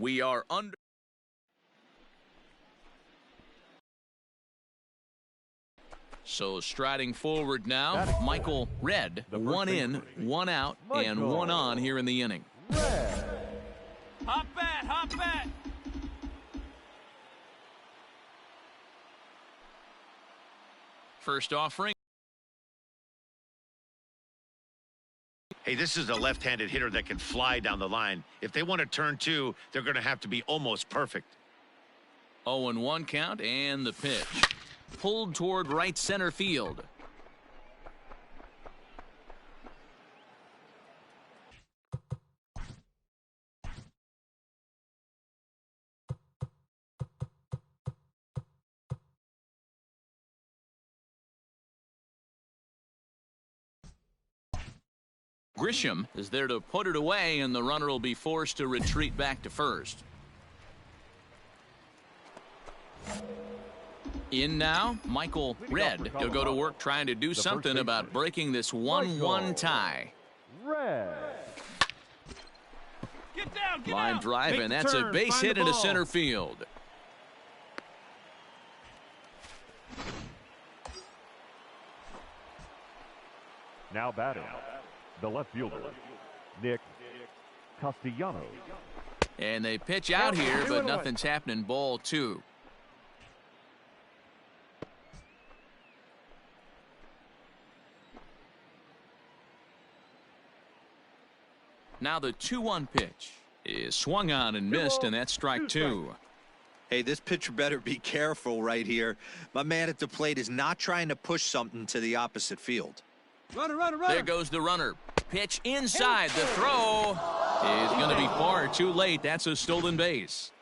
We are under. So striding forward now, Michael Redd. One in, one out, and one on here in the inning. Hop bat, hop bat. First offering. Hey, this is a left-handed hitter that can fly down the line. If they want to turn two, they're going to have to be almost perfect. 0-1 count, and the pitch. Pulled toward right center field. Grisham is there to put it away, and the runner will be forced to retreat back to first. In now, Michael Redd. He'll go to work trying to do something about breaking this 1-1 tie. Get down, get Line out. drive, Make and the that's a turn. base Find hit the into ball. center field. Now batting, the left fielder, Nick Castellanos. And they pitch out here, but nothing's happening. Ball 2. Now the 2-1 pitch is swung on and missed, and that's strike 2. Hey, this pitcher better be careful right here. My man at the plate is not trying to push something to the opposite field. Runner, runner, runner. There goes the runner. Pitch inside. The throw is going to be far too late. That's a stolen base.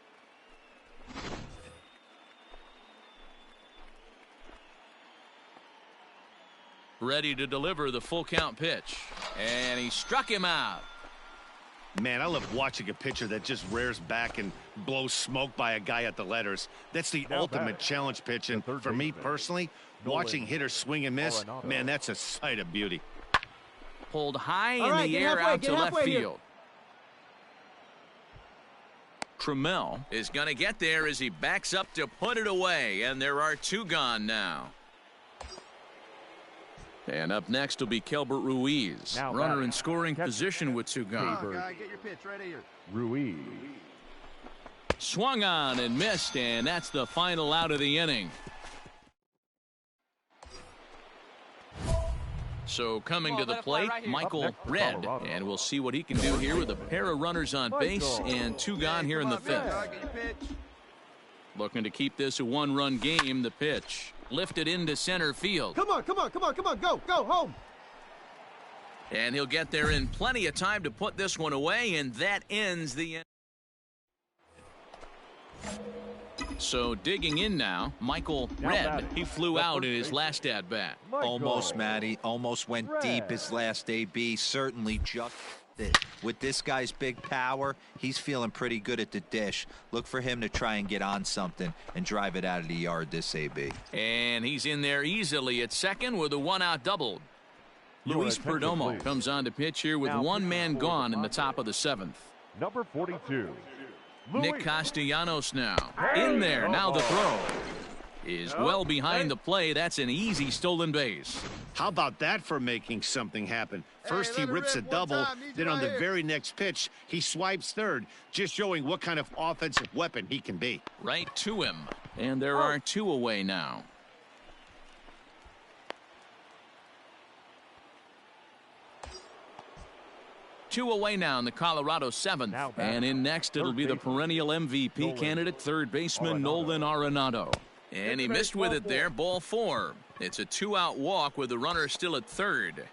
Ready to deliver the full count pitch. And he struck him out. Man, I love watching a pitcher that just rears back and blows smoke by a guy at the letters. That's the ultimate challenge pitch, and for me personally, watching hitters swing and miss, man, that's a sight of beauty. Pulled high in the air out to left field. Trammell is going to get there as he backs up to put it away, and there are 2 gone now. And up next will be Kelbert Ruiz. Now runner in scoring position with 2 gone. Get your pitch right here. Ruiz. Swung on and missed, and that's the final out of the inning. So coming to the plate, Michael Redd, and we'll see what he can do here with a pair of runners on base and 2 gone here in the 5th. Looking to keep this a 1-run game. The pitch lifted into center field. Come on, come on, come on, come on, go, go, home. And he'll get there in plenty of time to put this one away, and that ends the inning. So digging in now, Michael Redd. He flew out in his last at-bat. Almost, Matty. Almost went deep his last AB. Certainly just it. With this guy's big power, he's feeling pretty good at the dish. Look for him to try and get on something and drive it out of the yard this AB. And he's in there easily at second with a 1-out double. Luis Perdomo comes on to pitch here with 1 man gone in the top of the 7th. Number 42. Nick Castellanos now in there. Now the throw is well behind the play. That's an easy stolen base. How about that for making something happen? First he rips a double, then on the very next pitch he swipes third, just showing what kind of offensive weapon he can be. Right to him, and there are 2 away now. Two away now in the Colorado 7th. And in next, it'll be the perennial MVP candidate, third baseman Nolan Arenado. And he missed with it there, ball 4. It's a 2-out walk with the runner still at third.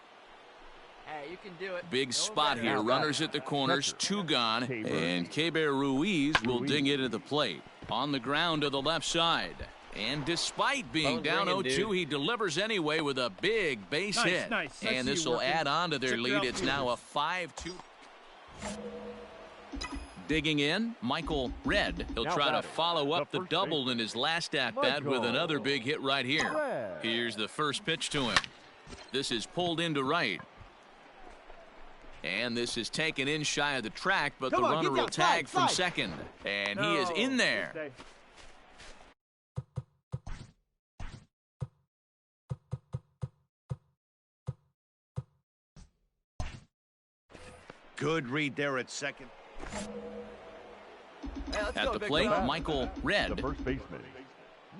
Hey, you can do it. Big spot here. Runners at the corners, 2 gone. And Kelbert Ruiz will dig into the plate. On the ground to the left side. And despite being down 0-2, he delivers anyway with a big base hit. And this will add on to their lead. It's now a 5-2. Digging in, Michael Redd. He'll try to follow up the double in his last at-bat with another big hit right here. Here's the first pitch to him. This is pulled into right. And this is taken in shy of the track, but the runner will tag from second. And he is in there. Good read there at second. At the plate, Michael Redd. The first baseman,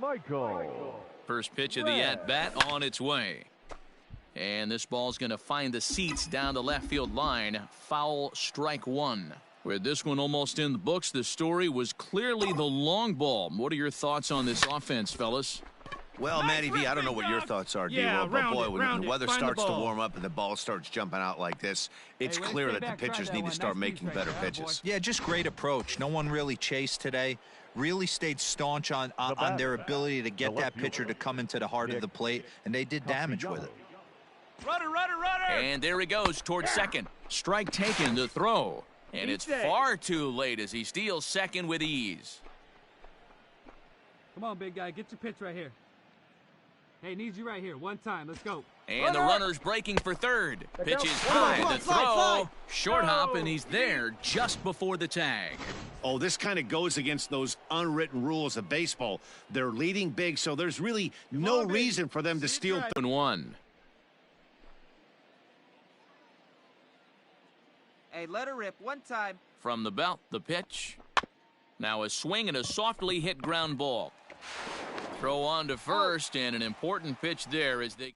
Michael. First pitch of the at-bat on its way. And this ball's going to find the seats down the left field line. Foul, strike one. With this one almost in the books, the story was clearly the long ball. What are your thoughts on this offense, fellas? Well, Matty V, I don't know what your thoughts are, D-Roll, but boy, when the weather starts to warm up and the ball starts jumping out like this, it's clear that the pitchers need to start making better pitches. Yeah, just great approach. No one really chased today. Really stayed staunch on their ability to get that pitcher to come into the heart of the plate, and they did damage with it. Runner, runner, runner! And there he goes towards second. Strike taken to throw. And it's far too late as he steals second with ease. Come on, big guy. Get your pitch right here. Hey, needs you right here. One time. Let's go. And the runner's breaking for third. Pitch is high. The throw. Short hop, and he's there just before the tag. Oh, this kind of goes against those unwritten rules of baseball. They're leading big, so there's really no reason for them to steal. 1-1. Hey, let her rip. One time. From the belt, the pitch. Now a swing and a softly hit ground ball. Throw on to first, and an important pitch there as they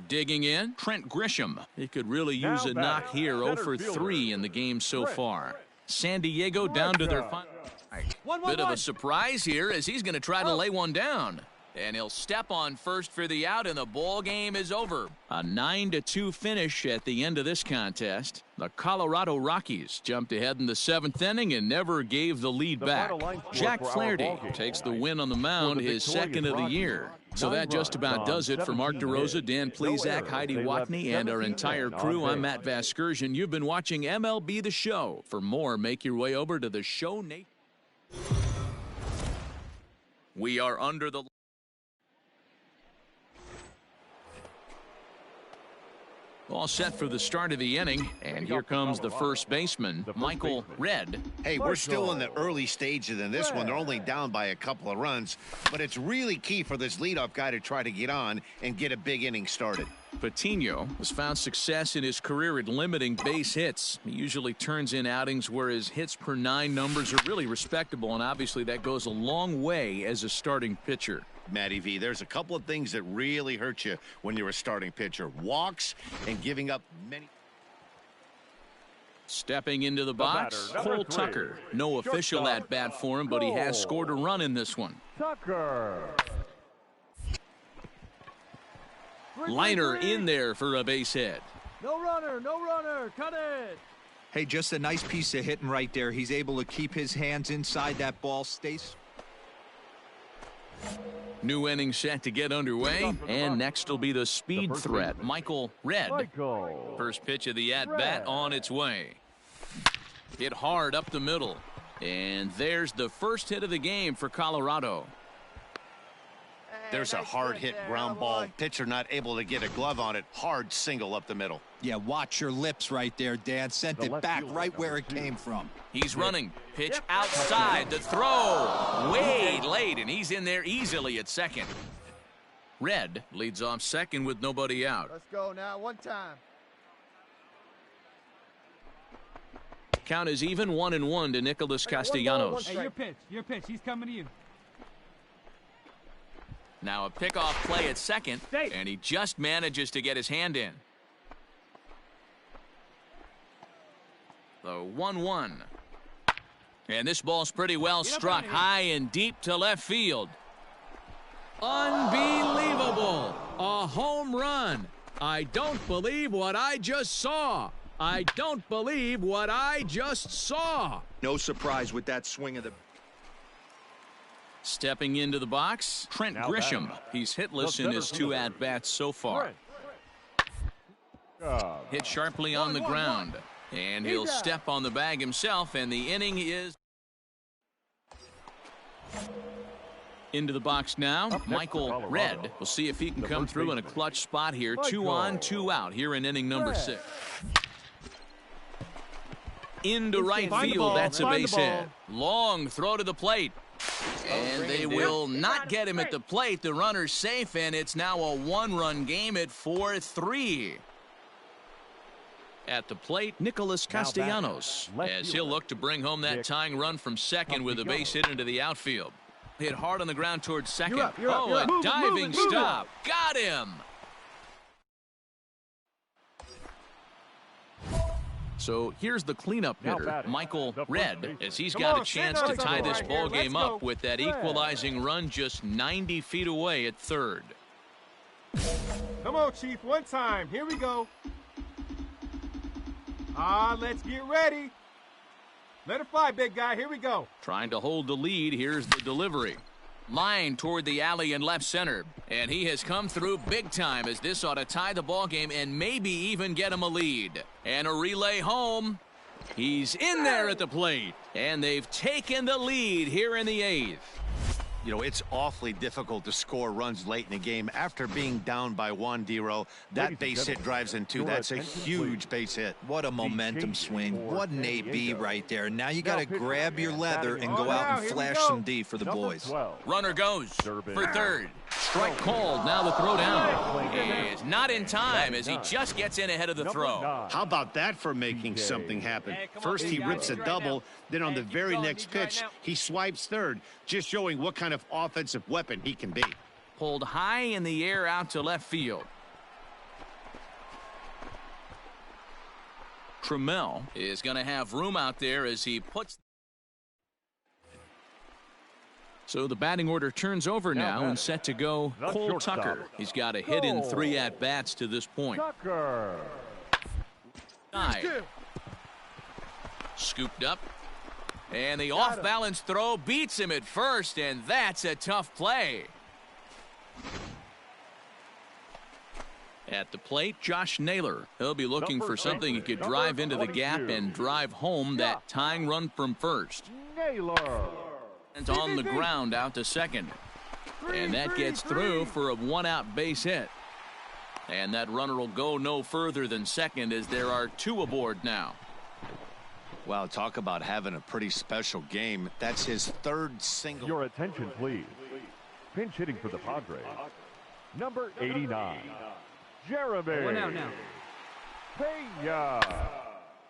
digging in. Trent Grisham. He could really use a knock here. 0 for 3 in the game so far. San Diego down to their final. Bit of a surprise here as he's going to try to lay one down. And he'll step on first for the out, and the ball game is over. A 9-2 finish at the end of this contest. The Colorado Rockies jumped ahead in the 7th inning and never gave the lead back. Jack Flaherty takes the win on the mound, his second of the year. So that just about does it for Mark DeRosa, Dan Plesac, Heidi Watney, and our entire crew. I'm Matt Vasgersian. You've been watching MLB The Show. For more, make your way over to the Show Nation. We are under the all set for the start of the inning, and here comes the first baseman, Michael Redd. Hey, we're still in the early stages in this one. They're only down by a couple of runs, but it's really key for this leadoff guy to try to get on and get a big inning started. Patino has found success in his career at limiting base hits. He usually turns in outings where his hits per 9 numbers are really respectable, and obviously that goes a long way as a starting pitcher. Matty V, there's a couple of things that really hurt you when you're a starting pitcher. Walks and giving up many. Stepping into the box, Cole Tucker. No official at bat for him, but he has scored a run in this one. Tucker. Liner in there for a base hit. No runner, no runner. Cut it. Hey, just a nice piece of hitting right there. He's able to keep his hands inside that ball. Stays. New inning set to get underway, and next will be the speed threat, Michael Redd. First pitch of the at-bat on its way. Hit hard up the middle, and there's the first hit of the game for Colorado. There's a hard hit ground ball. Pitcher not able to get a glove on it. Hard single up the middle. Yeah, watch your lips right there, Dan. Sent it back right where it came from. He's running. Pitch outside. The throw. Way late, and he's in there easily at second. Redd leads off second with nobody out. Let's go now. One time. Count is even 1-1 to Nicholas Castellanos. Hey, your pitch. He's coming to you. Now a pickoff play at second, and he just manages to get his hand in. The 1-1. And this ball's pretty well struck high and deep to left field. Unbelievable. A home run. I don't believe what I just saw. I don't believe what I just saw. No surprise with that swing of the... Stepping into the box, Trent Grisham. He's hitless in his 2 at-bats so far. Hit sharply on the ground. And he'll step on the bag himself, and the inning is Into the box now, Michael Redd. We'll see if he can come through in a clutch spot here. 2 on, 2 out here in inning number 6. Into right field. That's a base hit. Long throw to the plate. And they will not get him at the plate. The runner's safe, and it's now a 1-run game at 4-3. At the plate, Nicholas Castellanos, as he'll look to bring home that tying run from second with a base hit into the outfield. Hit hard on the ground towards second. You're up. A diving stop. Got him. So here's the cleanup hitter, Michael Redd, as he's got a chance to tie this ball game up with that equalizing run just 90 feet away at third. Come on, Chief. One time. Here we go. Let's get ready. Let it fly, big guy. Here we go. Trying to hold the lead. Here's the delivery. Line toward the alley in left center. And he has come through big time, as this ought to tie the ball game and maybe even get him a lead. And a relay home. He's in there at the plate. And they've taken the lead here in the 8th. You know, it's awfully difficult to score runs late in the game after being down by 1, D-Row. That base hit drives in 2. That's a huge base hit. What a momentum swing. What an AB right there. Now you got to grab your leather and go out and flash some D for the boys. Runner goes for third. Strike called. Now the throw down is not in time, as he just gets in ahead of the throw. How about that for making something happen? First he rips a double, then on the very next pitch he swipes third, just showing what kind of offensive weapon he can be. Pulled high in the air out to left field. Trammell is going to have room out there as he puts. So the batting order turns over now and set to go Cole Tucker. He's got a hit in 3 at-bats to this point. Scooped up. And the off-balance throw beats him at first, and that's a tough play. At the plate, Josh Naylor. He'll be looking for something he could drive into the gap and drive home that tying run from first. And on the ground out to second. And that gets through for a 1-out base hit. And that runner will go no further than second, as there are 2 aboard now. Wow, talk about having a pretty special game. That's his 3rd single. Your attention, please. Pinch hitting for the Padres. Number 89, Jeremy. 1 out now. Peña.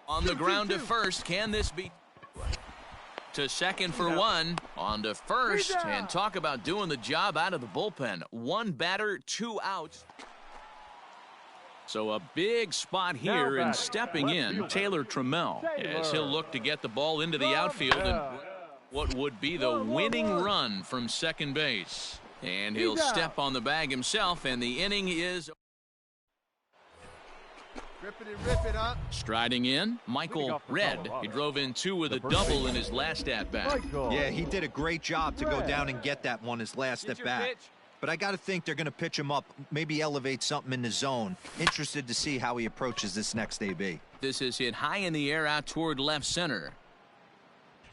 On the ground to first. Can this be? To second for 1. On to first. And talk about doing the job out of the bullpen. 1 batter, 2 outs. So a big spot here, and stepping in, Taylor Trammell, as he'll look to get the ball into the outfield and what would be the winning run from second base. And he'll step on the bag himself, and the inning is. Rip it up. Striding in, Michael Redd. He drove in 2 with a double in his last at-bat. Yeah, he did a great job to go down and get that one his last at-bat. But I got to think they're going to pitch him up, maybe elevate something in the zone. Interested to see how he approaches this next AB. This is hit high in the air out toward left center.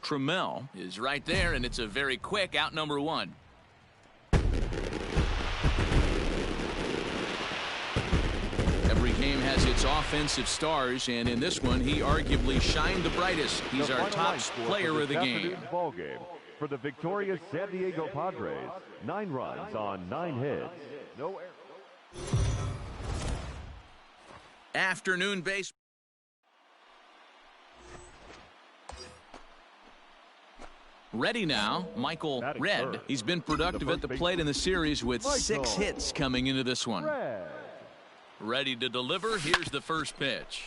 Trammell is right there, and it's a very quick out number 1. Every game has its offensive stars, and in this one, he arguably shined the brightest. He's our top player of the game. For the victorious San Diego Padres, 9 runs on 9 hits. No errors. Afternoon base. Ready now, Michael Redd. He's been productive at the plate in the series with 6 hits coming into this one. Ready to deliver. Here's the first pitch.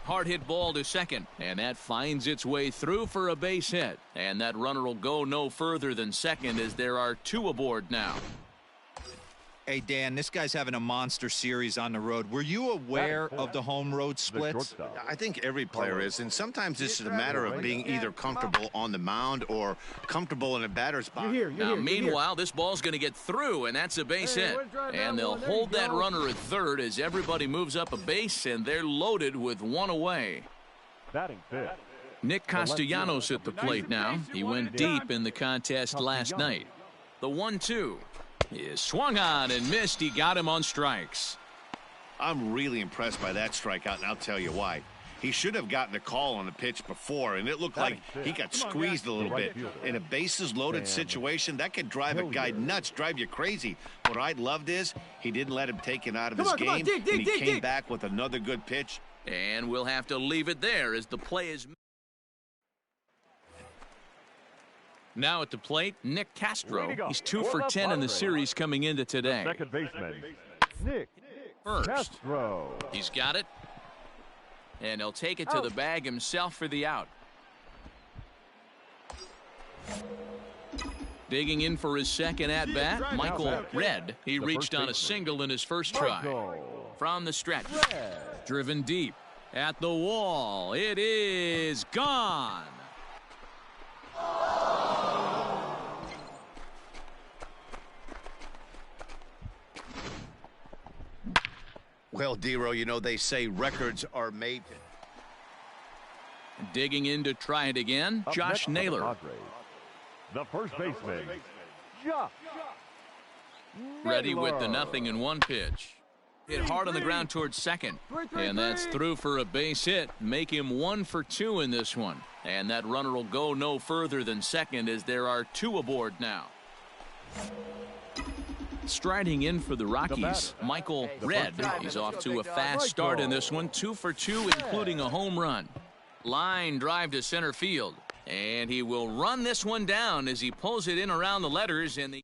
Hard hit ball to second, and that finds its way through for a base hit. And that runner will go no further than second, as there are 2 aboard now. Hey, Dan, this guy's having a monster series on the road. Were you aware of the home road splits? I think every player is, and sometimes it's just a matter of being either comfortable on the mound or comfortable in a batter's box. Now, meanwhile, this ball's going to get through, and that's a base hit. And they'll hold that runner at third as everybody moves up a base, and they're loaded with 1 away. Batting fifth. Nick Castellanos at the plate now. He went deep in the contest last night. The 1-2 is swung on and missed. He got him on strikes. I'm really impressed by that strikeout, and I'll tell you why. He should have gotten a call on the pitch before, and it looked like he got squeezed a little bit. In a bases-loaded situation, that could drive a guy nuts, drive you crazy. What I loved is he didn't let him take it out of his game, and he came back with another good pitch. And we'll have to leave it there as the play is. Now at the plate, Nick Castro. He's 2 for 10 in the series coming into today. Second baseman, Nick First, Castro. he's got it. And he'll take it to the bag himself for the out. Digging in for his second at-bat, Michael Redd. He reached on a single in his first try. From the stretch, driven deep at the wall. It is gone. Well, Dero, you know they say records are made. Digging in to try it again, Josh Naylor. The first baseman, Josh. Ready with the 0-1 pitch. Hit hard on the ground towards second. And that's through for a base hit. Make him 1 for 2 in this one. And that runner will go no further than second as there are 2 aboard now. Striding in for the Rockies, Michael Redd. He's off to a fast start in this one. 2 for 2, including a home run. Line drive to center field. And he will run this one down as he pulls it in around the letters. And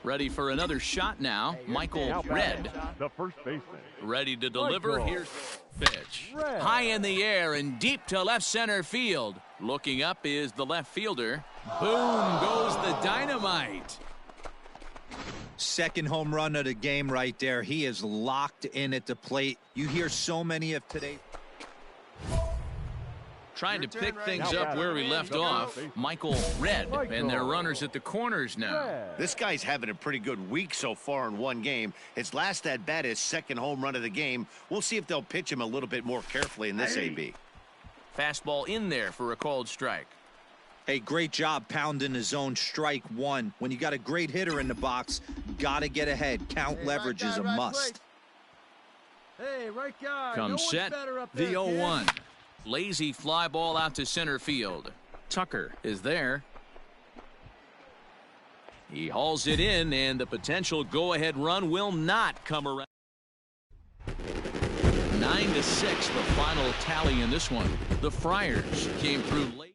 ready for another shot now, Michael Redd. The first baseman. Ready to deliver. Here's the pitch. High in the air and deep to left center field. Looking up is the left fielder. Boom goes the dynamite. Second home run of the game right there. He is locked in at the plate. You hear so many of today. Trying to pick things up where we left off, Michael Redd, and their runners at the corners now. This guy's having a pretty good week so far in one game. His last at-bat is second home run of the game. We'll see if they'll pitch him a little bit more carefully in this AB. Fastball in there for a called strike. Hey, great job pounding the zone. Strike 1. When you got a great hitter in the box, got to get ahead. Count leverage is a must. Hey, right guy. Comes set, the 0-1. Lazy fly ball out to center field. Tucker is there. He hauls it in, and the potential go-ahead run will not come around. 9-6, the final tally in this one. The Friars came through late.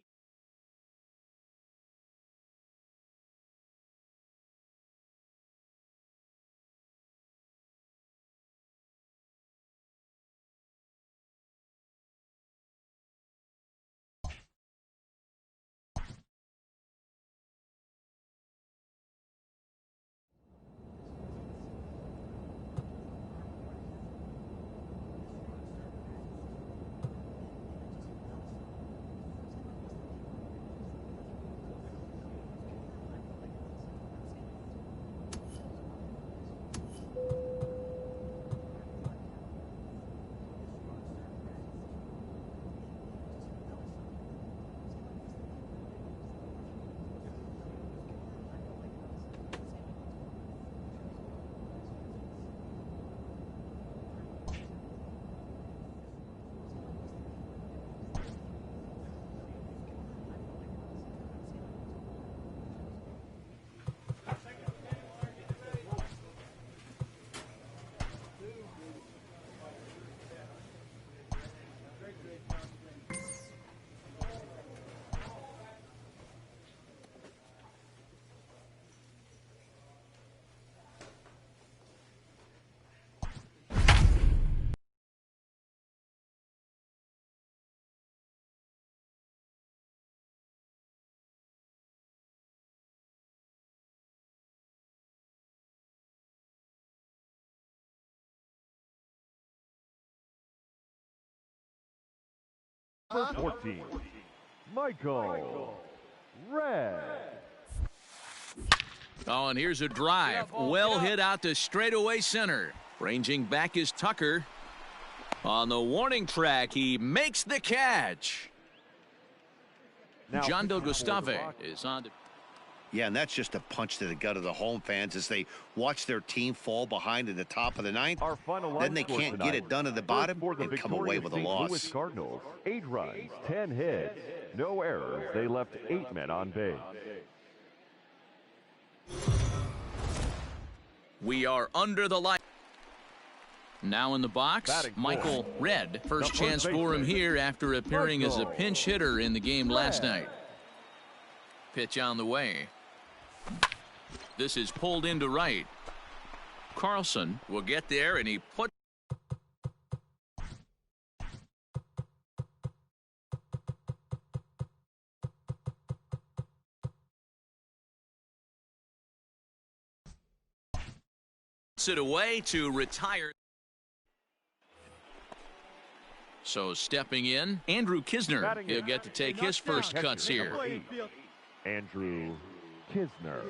Number 14, Michael Redd. Oh, and here's a drive. Well hit out to straightaway center. Ranging back is Tucker. On the warning track, he makes the catch. John Del Gustave is on. Yeah, and that's just a punch to the gut of the home fans as they watch their team fall behind in the top of the ninth. Then they can't get it done at the bottom and come away with a loss. Cardinals, 8 runs, 10 hits, no errors. They left 8 men on base. We are under the light. Now in the box, Michael Redd. First chance for him here after appearing as a pinch hitter in the game last night. Pitch on the way. This is pulled into right. Carlson will get there, and he puts it away to retire. So stepping in, Andrew Kisner. He'll get to take his first cuts here. Andrew Kisner.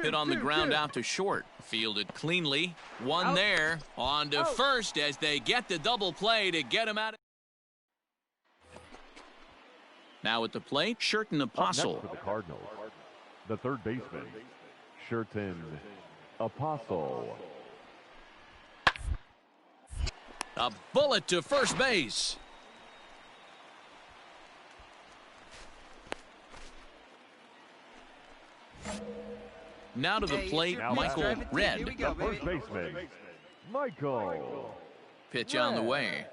Hit on the ground out to short. Fielded cleanly. One there. On to first as they get the double play to get him out. Now at the plate, Sherton Apostle. For the Cardinals, the third baseman, Sherton Apostle. A bullet to first base. Now to the plate, Michael Redd. The first baseman, Michael. Pitch on the way.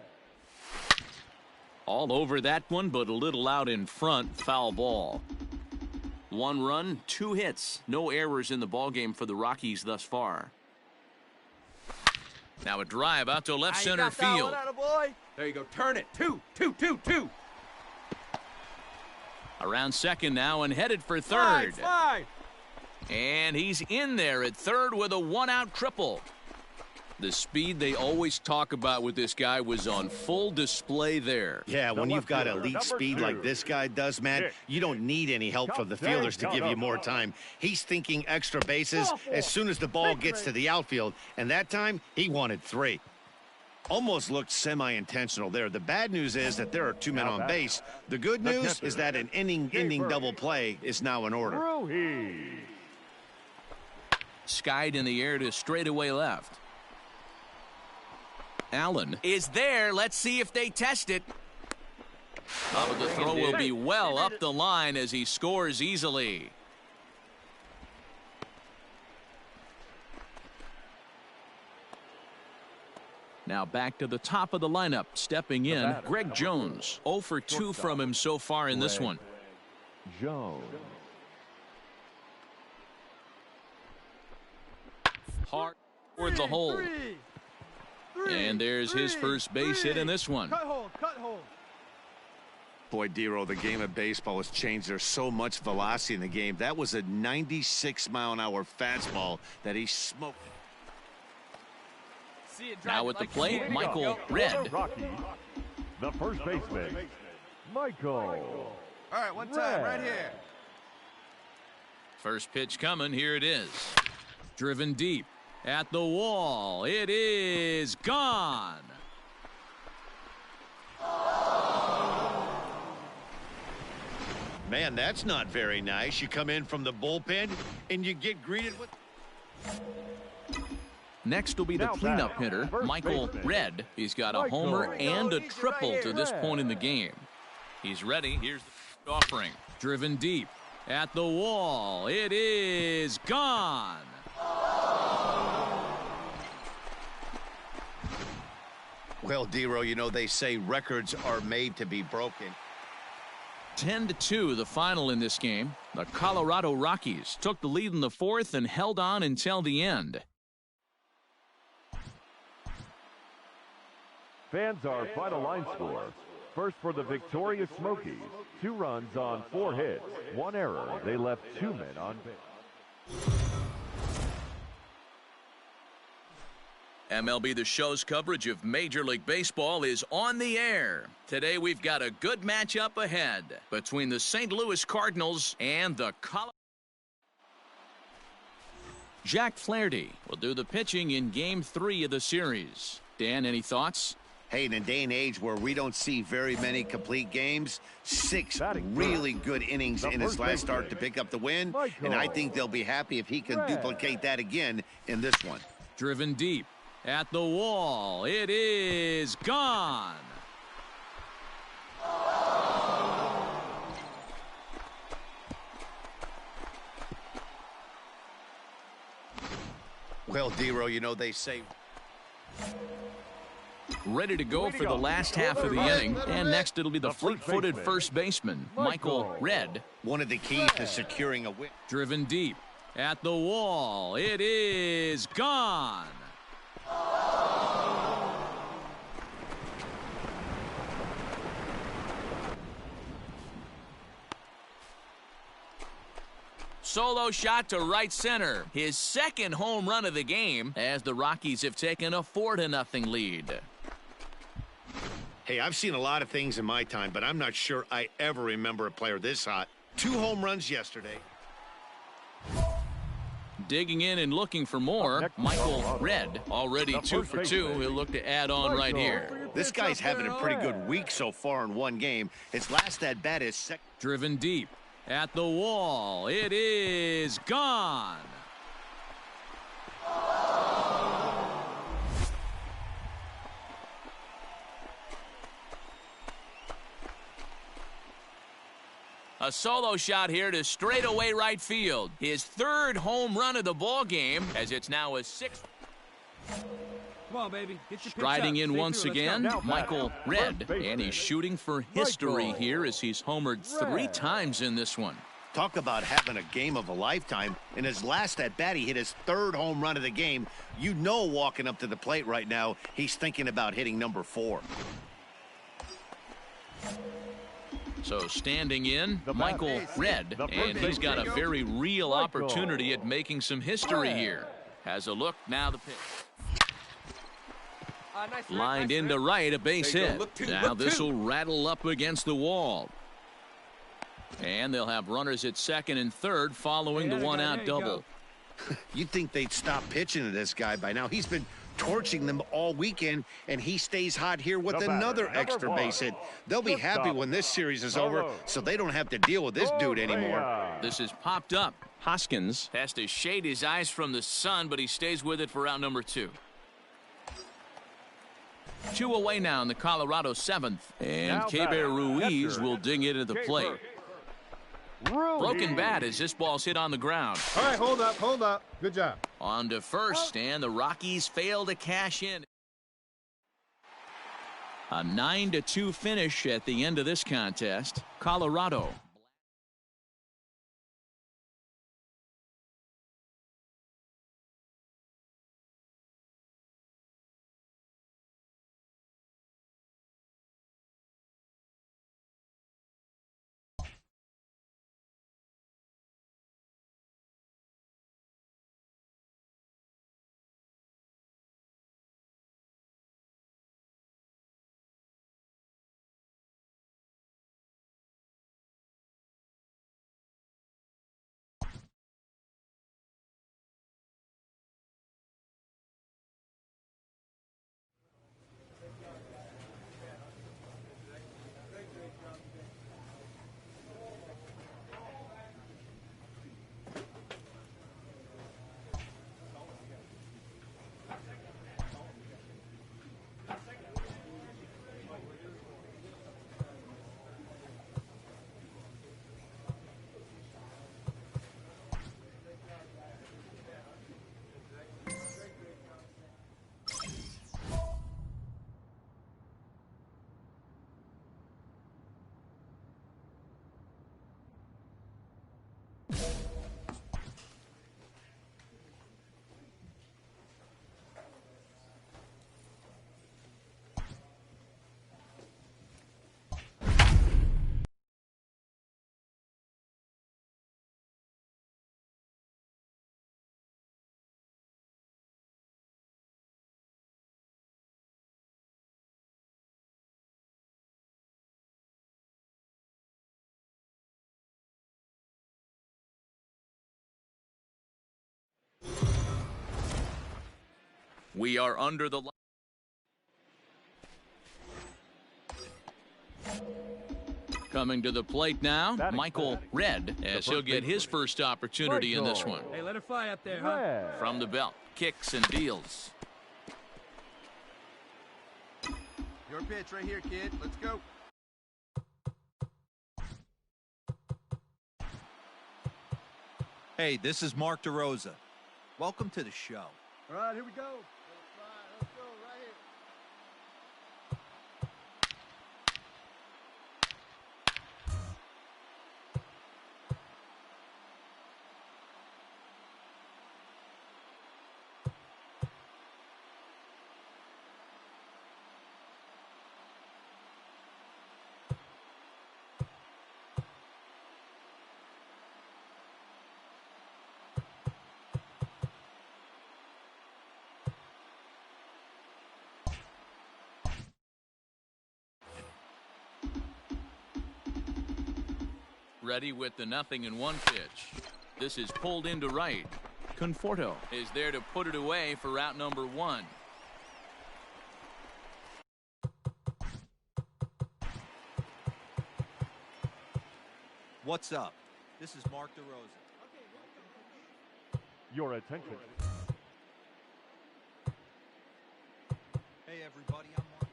All over that one, but a little out in front. Foul ball. 1 run, 2 hits. No errors in the ballgame for the Rockies thus far. Now a drive out to left center field. There you go. Turn it. 2. Around second now and headed for third. Fly. And he's in there at third with a 1-out triple. The speed they always talk about with this guy was on full display there. Yeah, when you've got elite speed like this guy does, man, you don't need any help from the fielders to give you more time. He's thinking extra bases as soon as the ball gets to the outfield, and that time he wanted 3. Almost looked semi-intentional there. The bad news is that there are 2 men on base. The good news is that an inning-ending double play is now in order. Skied in the air to straightaway left. Allen is there. Let's see if they test it. Oh, the throw will be well up the line as he scores easily. Now back to the top of the lineup. Stepping in, Greg Jones. 0 for 2 from him so far in this one. Jones. Hard toward the hole. And there's his first base hit in this one. Cut hold. Boy, Dero, the game of baseball has changed. There's so much velocity in the game. That was a 96-mile-an-hour fastball that he smoked. Now at the plate, Michael Redd. Rockies, the first baseman, Michael. All right, one time, right here. First pitch coming. Here it is. Driven deep. At the wall. It is gone. Man, that's not very nice. You come in from the bullpen and you get greeted with... Next will be the cleanup hitter, Michael Redd. He's got a homer and a triple to this point in the game. He's ready. Here's the offering. Driven deep. At the wall. It is gone. Well, Dero, you know, they say records are made to be broken. 10-2 the final in this game. The Colorado Rockies took the lead in the 4th and held on until the end. Fans, our final line score. First for the victorious Smokies. 2 runs on 4 hits. 1 error. They left 2 men on base. MLB The Show's coverage of Major League Baseball is on the air. Today we've got a good matchup ahead between the St. Louis Cardinals and the Colorado. Jack Flaherty will do the pitching in Game 3 of the series. Dan, any thoughts? Hey, in a day and age where we don't see very many complete games, 6 really good innings in his last start to pick up the win, and I think they'll be happy if he can duplicate that again in this one. Driven deep at the wall. It is gone. Well, Dero, you know they say... Ready to go for the last half of the inning. And next it'll be the fleet-footed first baseman, Michael Redd. One of the keys to securing a win. Driven deep at the wall. It is gone. Solo shot to right center. His second home run of the game as the Rockies have taken a 4-0 lead. Hey, I've seen a lot of things in my time, but I'm not sure I ever remember a player this hot. 2 home runs yesterday. Digging in and looking for more, Michael Redd, already 2 for 2. He'll look to add on right here. This guy's having a pretty good week so far in one game. His last at bat is second. Driven deep at the wall. It is gone. A solo shot here to straightaway right field. His 3rd home run of the ball game, as it's now his 6th. Come on, baby. Get your Striding in once again, Michael Redd, and he's shooting for history here as he's homered 3 times in this one. Talk about having a game of a lifetime. In his last at bat, he hit his 3rd home run of the game. You know, walking up to the plate right now, he's thinking about hitting number 4. So standing in, Michael Redd, and he's got a very real opportunity at making some history here. Has a look, now the pitch. Lined into right, a base hit. Now this will rattle up against the wall. And they'll have runners at second and third following the one-out double. You'd think they'd stop pitching to this guy by now. He's been torching them all weekend, and he stays hot here with another extra base hit. They'll be happy when this series is over, so they don't have to deal with this dude anymore. This is popped up. Hoskins has to shade his eyes from the sun, but he stays with it for out number 2. 2 away now in the Colorado 7th, and Keibert Ruiz will ding it into the plate. Broken bat as this ball's hit on the ground. All right, hold up. Good job. On to first, and the Rockies fail to cash in. A 9-2 finish at the end of this contest. Colorado. We are under the Coming to the plate now, Michael Redd, as he'll get his first opportunity in this one. Hey, let her fly up there, huh? From the belt, kicks and deals. Your pitch right here, kid. Let's go. Hey, this is Mark DeRosa. Welcome to the show. All right, here we go. Let's go right here. Ready with the 0-1 pitch. This is pulled into right. Conforto is there to put it away for out number 1. What's up? This is Mark DeRosa. Your attention. Hey, everybody, I'm Mark.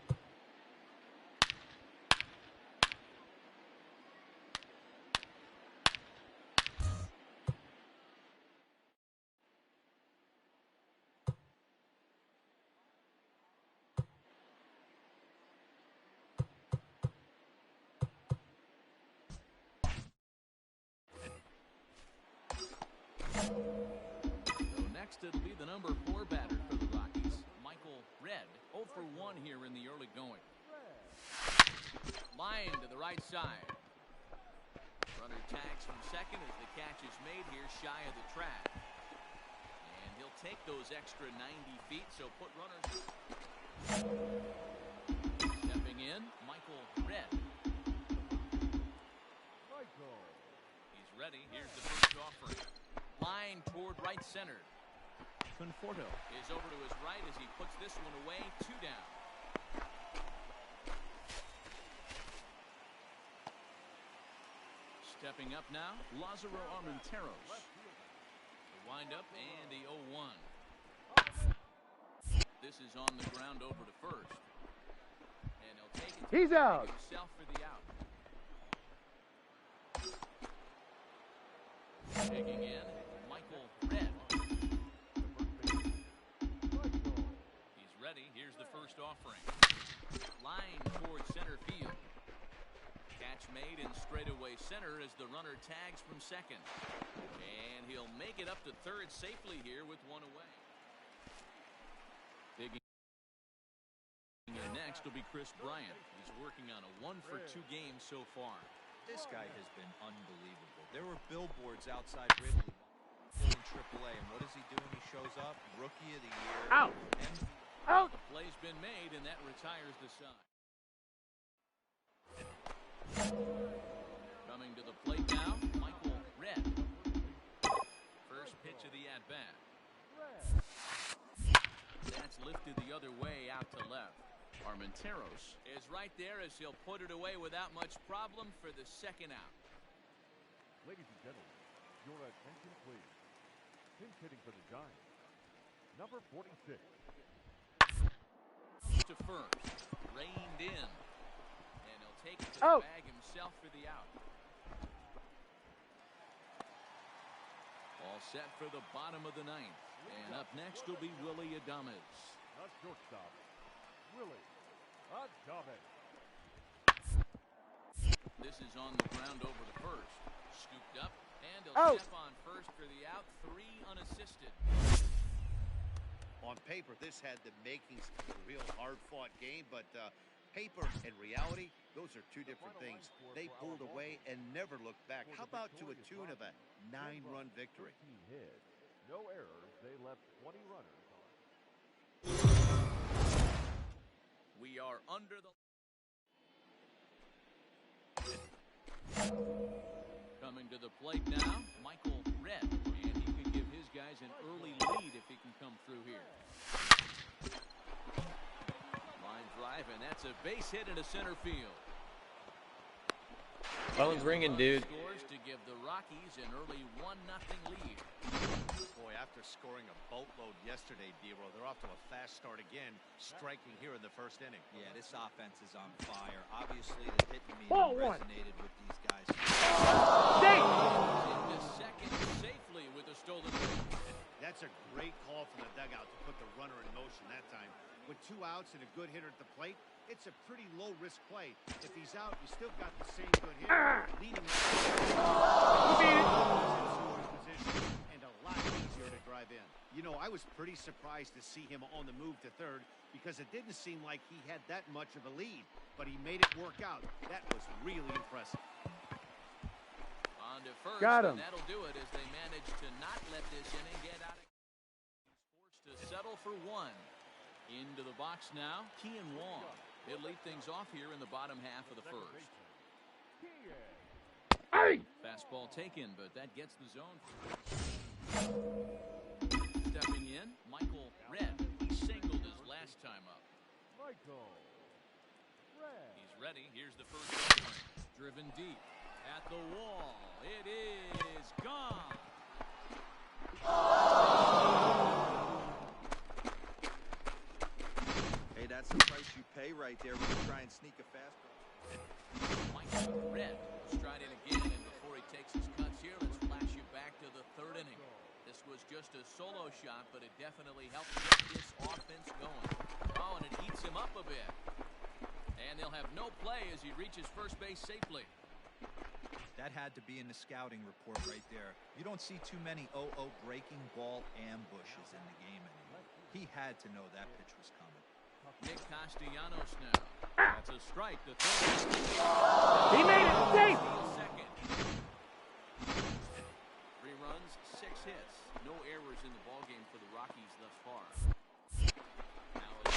So next it'll be the number 4 batter for the Rockies, Michael Redd. 0 for 1 here in the early going. Line to the right side. Runner tags from second as the catch is made here shy of the track. And he'll take those extra 90 feet, so put runners. Stepping in, Michael Redd. He's ready. Here's the first offering. Line toward right center. Conforto is over to his right as he puts this one away. 2 down. Stepping up now, Lázaro Armenteros. The windup and the 0-1. This is on the ground over to first. And he'll take it. He's out. Himself for the out. Taking in, Michael Redd. He's ready. Here's the first offering. Line towards center field. Catch made in straightaway center as the runner tags from second. And he'll make it up to third safely here with 1 away. Digging in next will be Chris Bryant. He's working on a 1-for-2 game so far. This guy has been unbelievable. There were billboards outside Wrigley in AAA, and what does he do when he shows up? Rookie of the Year. Out. Out. The play's been made, and that retires the side. Coming to the plate now, Michael Redd. First pitch of the at-bat. That's lifted the other way out to left. Armenteros is right there as he'll put it away without much problem for the second out. Ladies and gentlemen, your attention please. Pinch hitting for the Giants, number 46. To first, reined in. And he'll take it to the bag himself for the out. All set for the bottom of the 9th. And up next will be Willy Adames. Not shortstop, Willy Adames. This is on the ground over to first. Scooped up, and he'll step on first for the out. 3 unassisted. On paper, this had the makings of a real hard-fought game, but paper and reality, those are 2 different things. They pulled away and never looked back. How about to a tune of a 9-run victory? Hits, no errors. They left 20 runners on. We are under the... Coming to the plate now, Michael Redd. And he can give his guys an early lead if he can come through here. Line drive, and that's a base hit into center field. Phone's ringing, dude. Scores to give the Rockies an early 1-0 lead. Boy, after scoring a boatload yesterday, D-Roll, they're off to a fast start again, striking here in the first inning. Yeah, this offense is on fire. Obviously, the hitting medium resonated with these guys. Into second safely with a stolen base. That's a great call from the dugout to put the runner in motion that time. With 2 outs and a good hitter at the plate, it's a pretty low-risk play. If he's out, you still got the same good hitter leading position and a lot easier to drive in. You know, I was pretty surprised to see him on the move to third because it didn't seem like he had that much of a lead, but he made it work out. That was really impressive. On to first, Got him. and that'll do it as they manage to not let this inning get out of. He's forced to settle for 1. Into the box now, Kean Wong. He'll lead things off here in the bottom half of the first. Fastball taken, but that gets the zone. Stepping in, Michael Redd. He singled his last time up. He's ready. Here's the first one. Driven deep. At the wall. It is gone. Hey, that's the price you pay right there when you try and sneak a fastball. Michael Redd striding again, and before he takes his cuts here, let's flash you back to the 3rd inning. This was just a solo shot, but it definitely helped get this offense going. Oh, and it eats him up a bit. And they'll have no play as he reaches first base safely. That had to be in the scouting report right there. You don't see too many 0-0 breaking ball ambushes in the game anymore. He had to know that pitch was coming. Nick Castellanos now. That's a strike. The third. He made it safe. Second. 3 runs, 6 hits. No errors in the ballgame for the Rockies thus far. Now a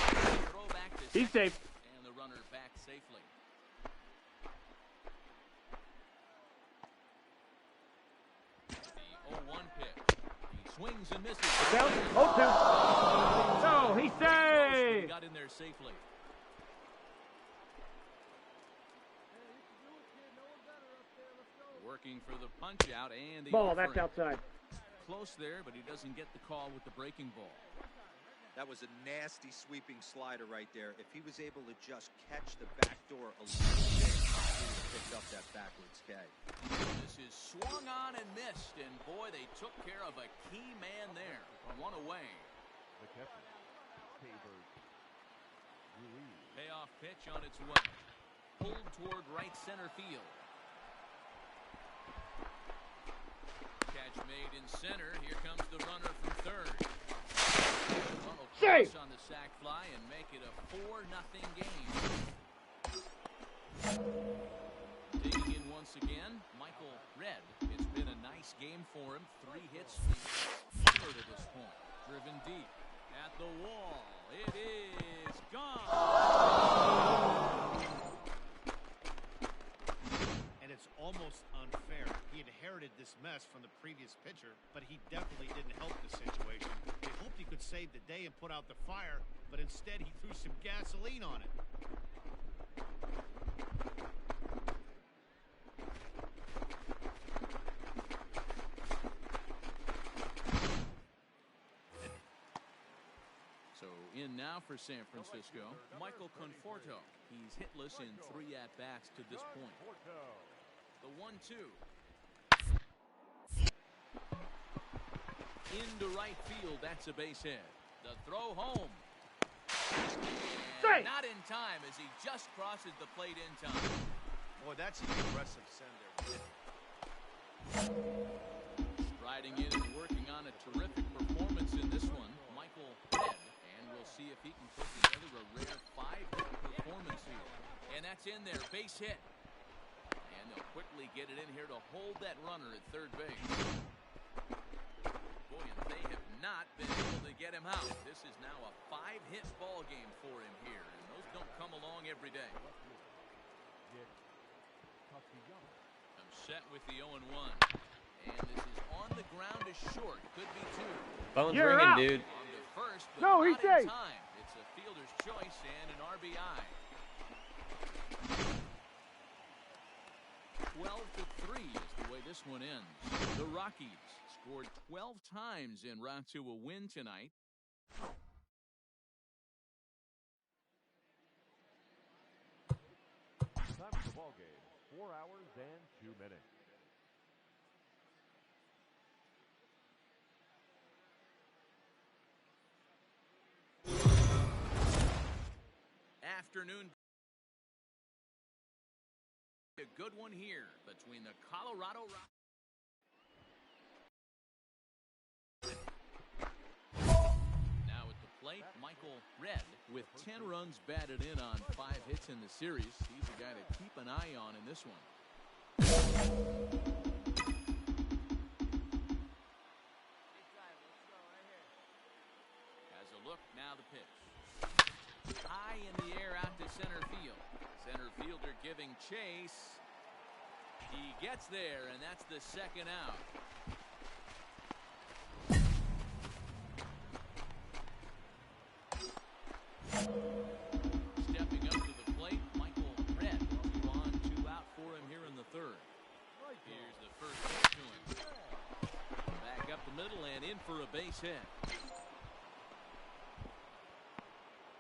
throw back to He's second, safe. and the runner back safely. The 0-1 pitch. He swings and misses. Down 0-2. No, he's safe. He got in there safely. Working for the punch out and the Ball, that's offering. outside. Close there, but he doesn't get the call with the breaking ball. That was a nasty sweeping slider right there. If he was able to just catch the back door a little bit, he would have picked up that backwards K. This is swung on and missed, and boy, they took care of a key man there. 1 away. Payoff pitch on its way. Pulled toward right center field. Catch made in center. Here comes the runner from third. Safe. On the sac fly and make it a 4-0 game. Digging in once again, Michael Redd. It's been a nice game for him. 3 hits to this point. Driven deep at the wall. It is gone. And it's almost unfair. He inherited this mess from the previous pitcher, but he definitely didn't help the situation. They hoped he could save the day and put out the fire, but instead he threw some gasoline on it. So in now for San Francisco, Michael Conforto. He's hitless in 3 at-bats to this point. The 1-2. Into right field, that's a base hit. The throw home. And not in time as he just crosses the plate in time. Boy, that's an aggressive send there. Striding in and working on a terrific performance in this one, Michael Redd. And we'll see if he can put together a rare 5-hit performance here. And that's in there, base hit. And they'll quickly get it in here to hold that runner at third base. Boy, and they have not been able to get him out. This is now a 5-hit ball game for him here, and those don't come along every day. I'm set with the 0-1, and this is on the ground to short. Could be 2. Phone's You're ringing, out. dude. On to first, but No, he's not in safe. time. It's a fielder's choice and an RBI. 12-3 is the way this one ends. The Rockies scored 12 times en route to a win tonight. Time of the ball game, 4 hours and 2 minutes. Afternoon. A good one here between the Colorado Rockies. Now at the plate, Trippie Redd with 10 runs batted in on 5 hits in the series. He's a guy to keep an eye on in this one. Has a look, now the pitch. High in the air out to center field. Center fielder giving chase. He gets there, and that's the second out. Stepping up to the plate, Trippie Redd. 2 on, 2 out for him here in the third. Here's the first pitch to him. Back up the middle and in for a base hit.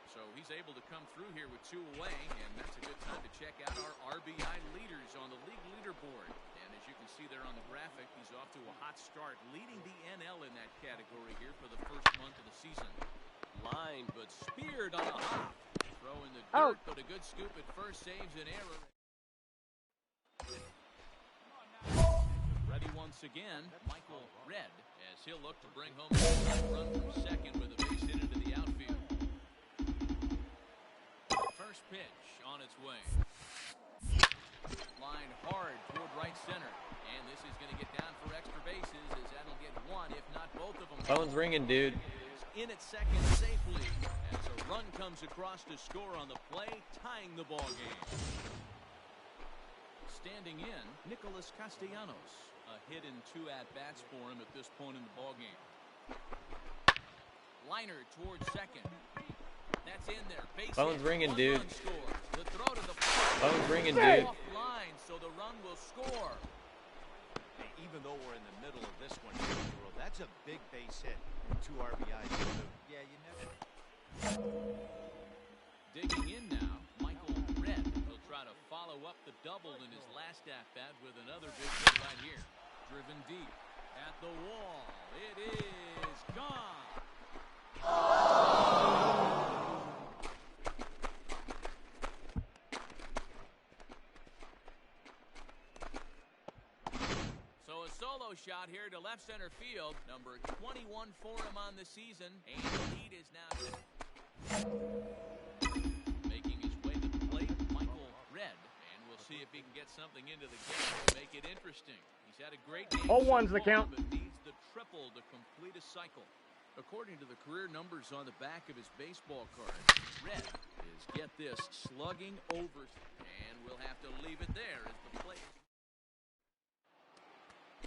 So he's able to come through here with 2 away, and that's a good time to check out our RBI leaders on the league leaderboard. And as you can see there on the graphic, he's off to a hot start, leading the NL in that category here for the first month of the season. Lined but speared on a hop. Throw in the dirt, but a good scoop at first saves an error. Ready once again, Trippie Redd, as he'll look to bring home a run from second with a base hit into the outfield. First pitch on its way. Line hard toward right center. And this is going to get down for extra bases, as that'll get 1, if not both of them. Phone's ringing, dude. In at second safely as a run comes across to score on the play, tying the ball game. Standing in, Nicholas Castellanos. A hit in 2 at-bats for him at this point in the ball game. Liner towards second. That's in there. Base Phone's hit. ringing, 1 dude. run scores. The throw to the plate. Phone's ringing, dude. Offline, so the run will score. Hey, even though we're in the middle of this one, that's a big base hit. 2 RBIs. Yeah, you never. Digging in now, Trippie Redd. He'll try to follow up the double in his last at-bat with another big hit right here. Driven deep at the wall. It is gone. So a solo shot here to left center field. Number 21 for him on the season. And the lead is now making his way to the plate, Trippie Redd. And we'll see if he can get something into the game to make it interesting. He's had a great game so far, but needs the triple to complete a cycle. According to the career numbers on the back of his baseball card, Redd is, get this, slugging over. And we'll have to leave it there as the play.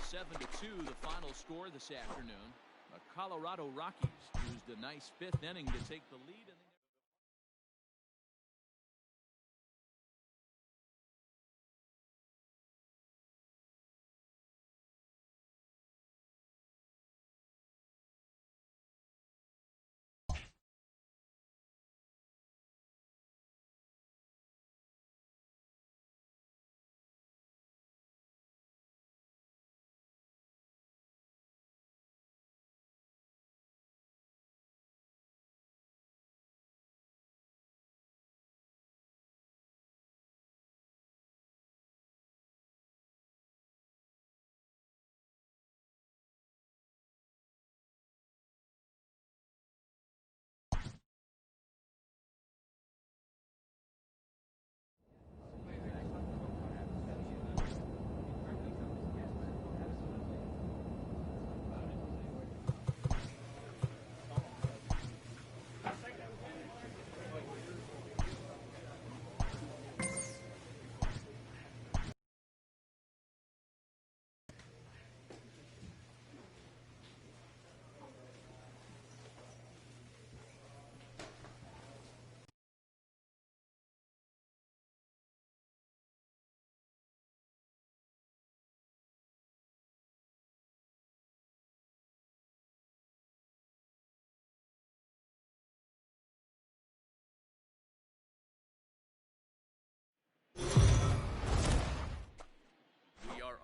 7-2 the final score this afternoon. The Colorado Rockies used a nice 5th inning to take the lead.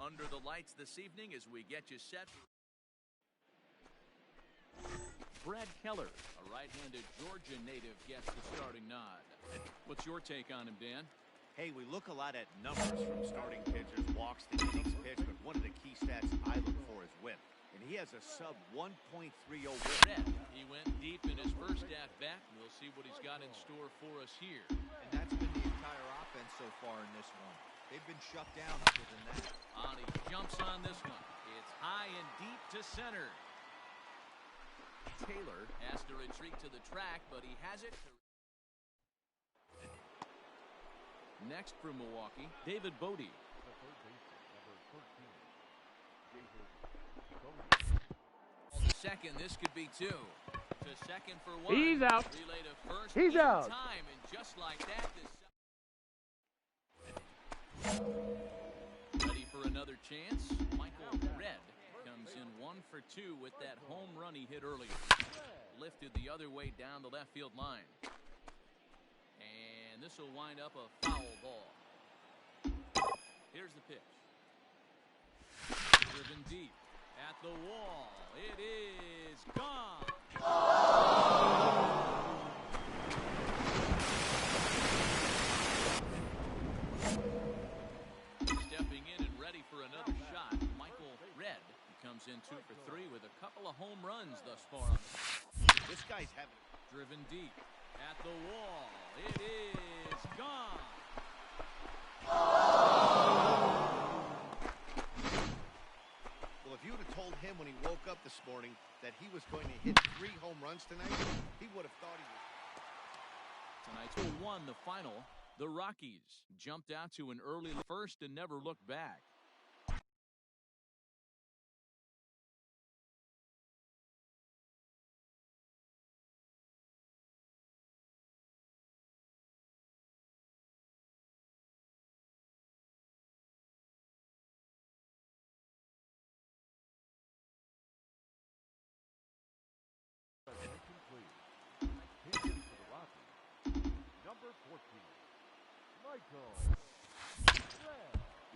under the lights this evening as we get you set. Brad Keller, a right-handed Georgia native, gets the starting nod. What's your take on him, Dan? Hey, we look a lot at numbers from starting pitchers, walks to innings pitched, but one of the key stats I look for is whip. And he has a sub 1.30 whip. Redd, he went deep in his first at-bat. We'll see what he's got in store for us here. And that's been the entire offense so far in this one. They've been shut down other than that. He jumps on this one. It's high and deep to center. Taylor has to retreat to the track, but he has it. Next from Milwaukee, David Bodie. To second, this could be two. To second for one. He's out. Relay to first. He's out. Time, and just like that, ready for another chance. Michael Redd comes in 1 for 2 with that home run he hit earlier. Lifted the other way down the left field line. And this will wind up a foul ball. Here's the pitch. Driven deep at the wall. It is gone. Stepping in and ready for another shot, Michael Redd comes in 2 for 3 with a couple of home runs thus far. This guy's having Driven deep at the wall. It is gone. Well, if you would have told him when he woke up this morning that he was going to hit 3 home runs tonight, he would have thought he was. Tonight's 1, the final. The Rockies jumped out to an early first and never looked back.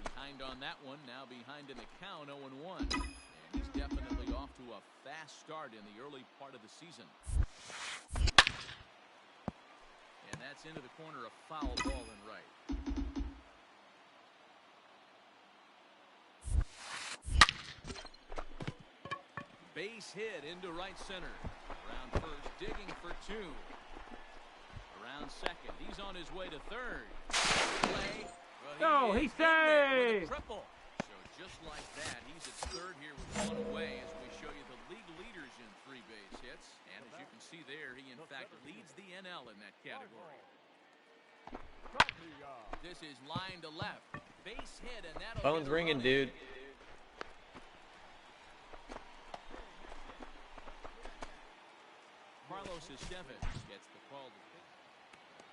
Behind on that one, now behind in the count, 0-1. And he's definitely off to a fast start in the early part of the season. And that's into the corner, a foul ball and right. Base hit into right center. Around first, digging for 2. Around second, he's on his way to third. Play. Well, he saved! Triple. So just like that, he's at third here with 1 away as we show you the league leaders in 3 base hits. And as you can see there, he in fact leads the NL in that category. This is line to left. Base hit, and that'll Phone's ringing, dude. Carlos Estevez gets the call.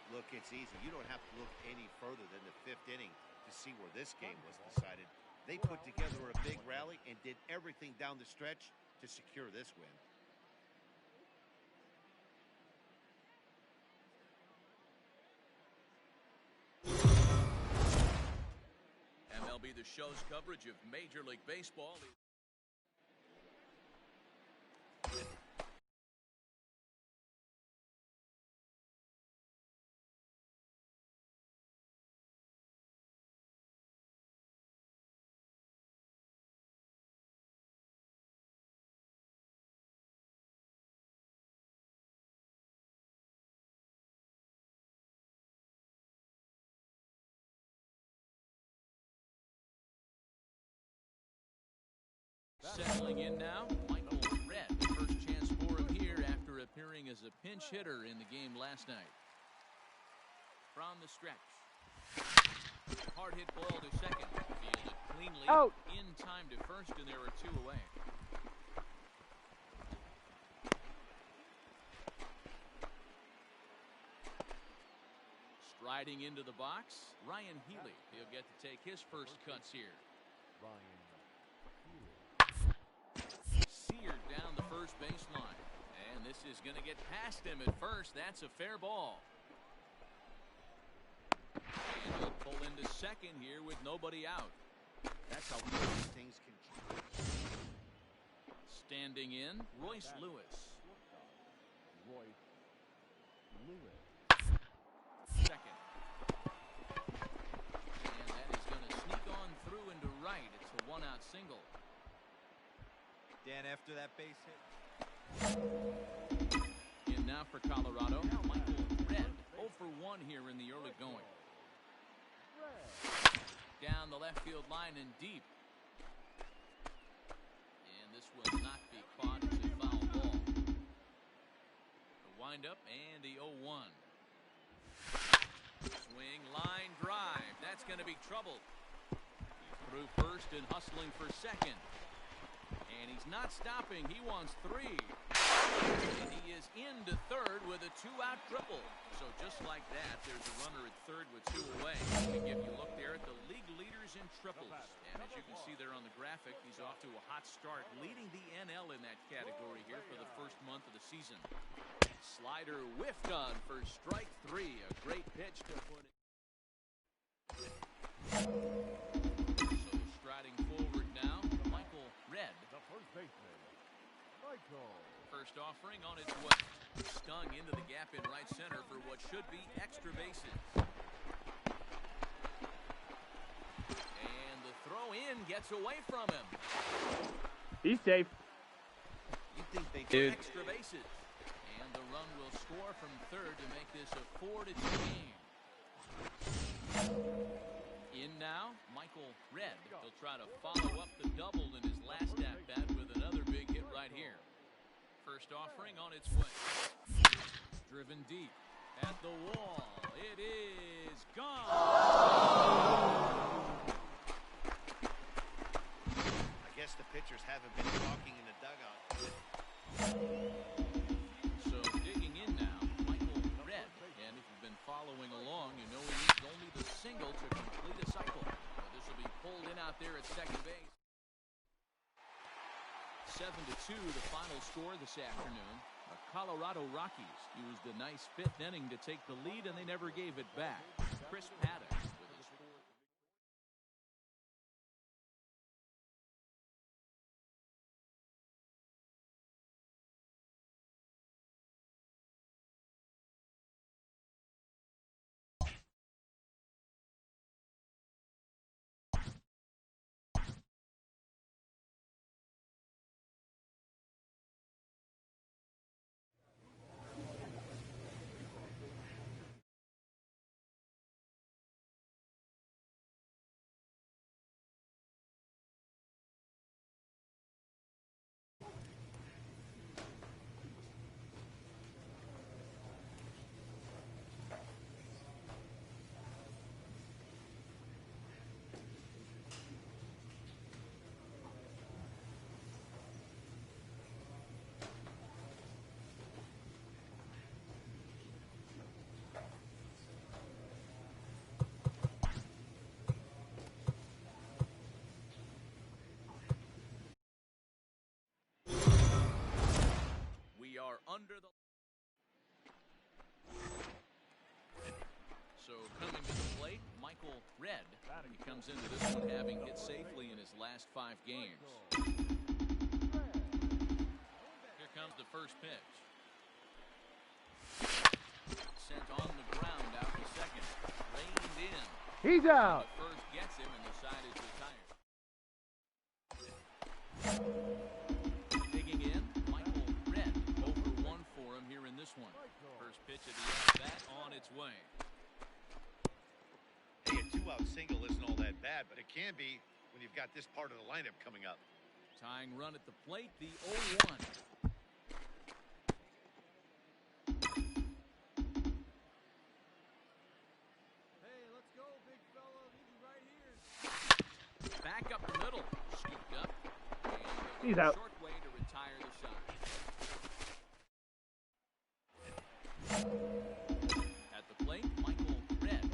Look, it's easy. You don't have to look any further than the 5th inning to see where this game was decided. They put together a big rally and did everything down the stretch to secure this win. MLB The Show's coverage of Major League Baseball. Settling in now, Michael Redd. First chance for him here after appearing as a pinch hitter in the game last night. From the stretch. Hard hit ball to second. Fielded cleanly. Out. In time to first, and there are 2 away. Striding into the box, Ryan Healy. He'll get to take his first cuts here. Seared down the first baseline. And this is going to get past him at first. That's a fair ball. And he'll pull into second here with nobody out. That's how things can change. Standing in, Royce Lewis. Second. And that is going to sneak on through into right. It's a one-out single. Dan, after that base hit. In now for Colorado, Michael Redd, 0 for 1 here in the early going. Down the left field line and deep. And this will not be caught. It's a foul ball. The windup and the 0-1. Swing, line, drive. That's going to be trouble. He's through first and hustling for second. And he's not stopping. He wants 3. And he is into third with a 2-out triple. So just like that, there's a runner at third with 2 away. And if you look there at the league leaders in triples, and as you can see there on the graphic, he's off to a hot start, leading the NL in that category here for the first month of the season. Slider whiffed on for strike 3. A great pitch to put it. So striding forward now, Michael Redd. The first baseman, Michael. First offering on its way. Stung into the gap in right center for what should be extra bases. And the throw in gets away from him. He's safe. You think they Dude. Extra bases. And the run will score from third to make this a 4-2 game. In now, Michael Redd. He'll try to follow up the double in his last at-bat with another big hit right here. First offering on its way. Driven deep at the wall. It is gone. I guess the pitchers haven't been talking in the dugout. So digging in now, Michael Redd. And if you've been following along, you know he needs only the single to complete a cycle. This will be pulled in out there at second base. 7-2 the final score this afternoon. The Colorado Rockies used a nice 5th inning to take the lead, and they never gave it back. Chris Paddock with his 4th. Are under the. So coming to the plate, Michael Redd. He comes into this one having hit safely in his last 5 games. Here comes the first pitch. Sent on the ground out to second. Reined in. He's out. The first gets him and the side is retired. Digging in, Michael Redd. Over 1 for him here in this one. First pitch of the at-bat on its way. Hey, a 2-out single isn't all that bad, but it can be when you've got this part of the lineup coming up. Tying run at the plate, the 0-1. Hey, let's go, big fella. Need you right here. Back up the middle. Scooped up. And He's out. Short way to retire the side. At the plate, Michael Redd.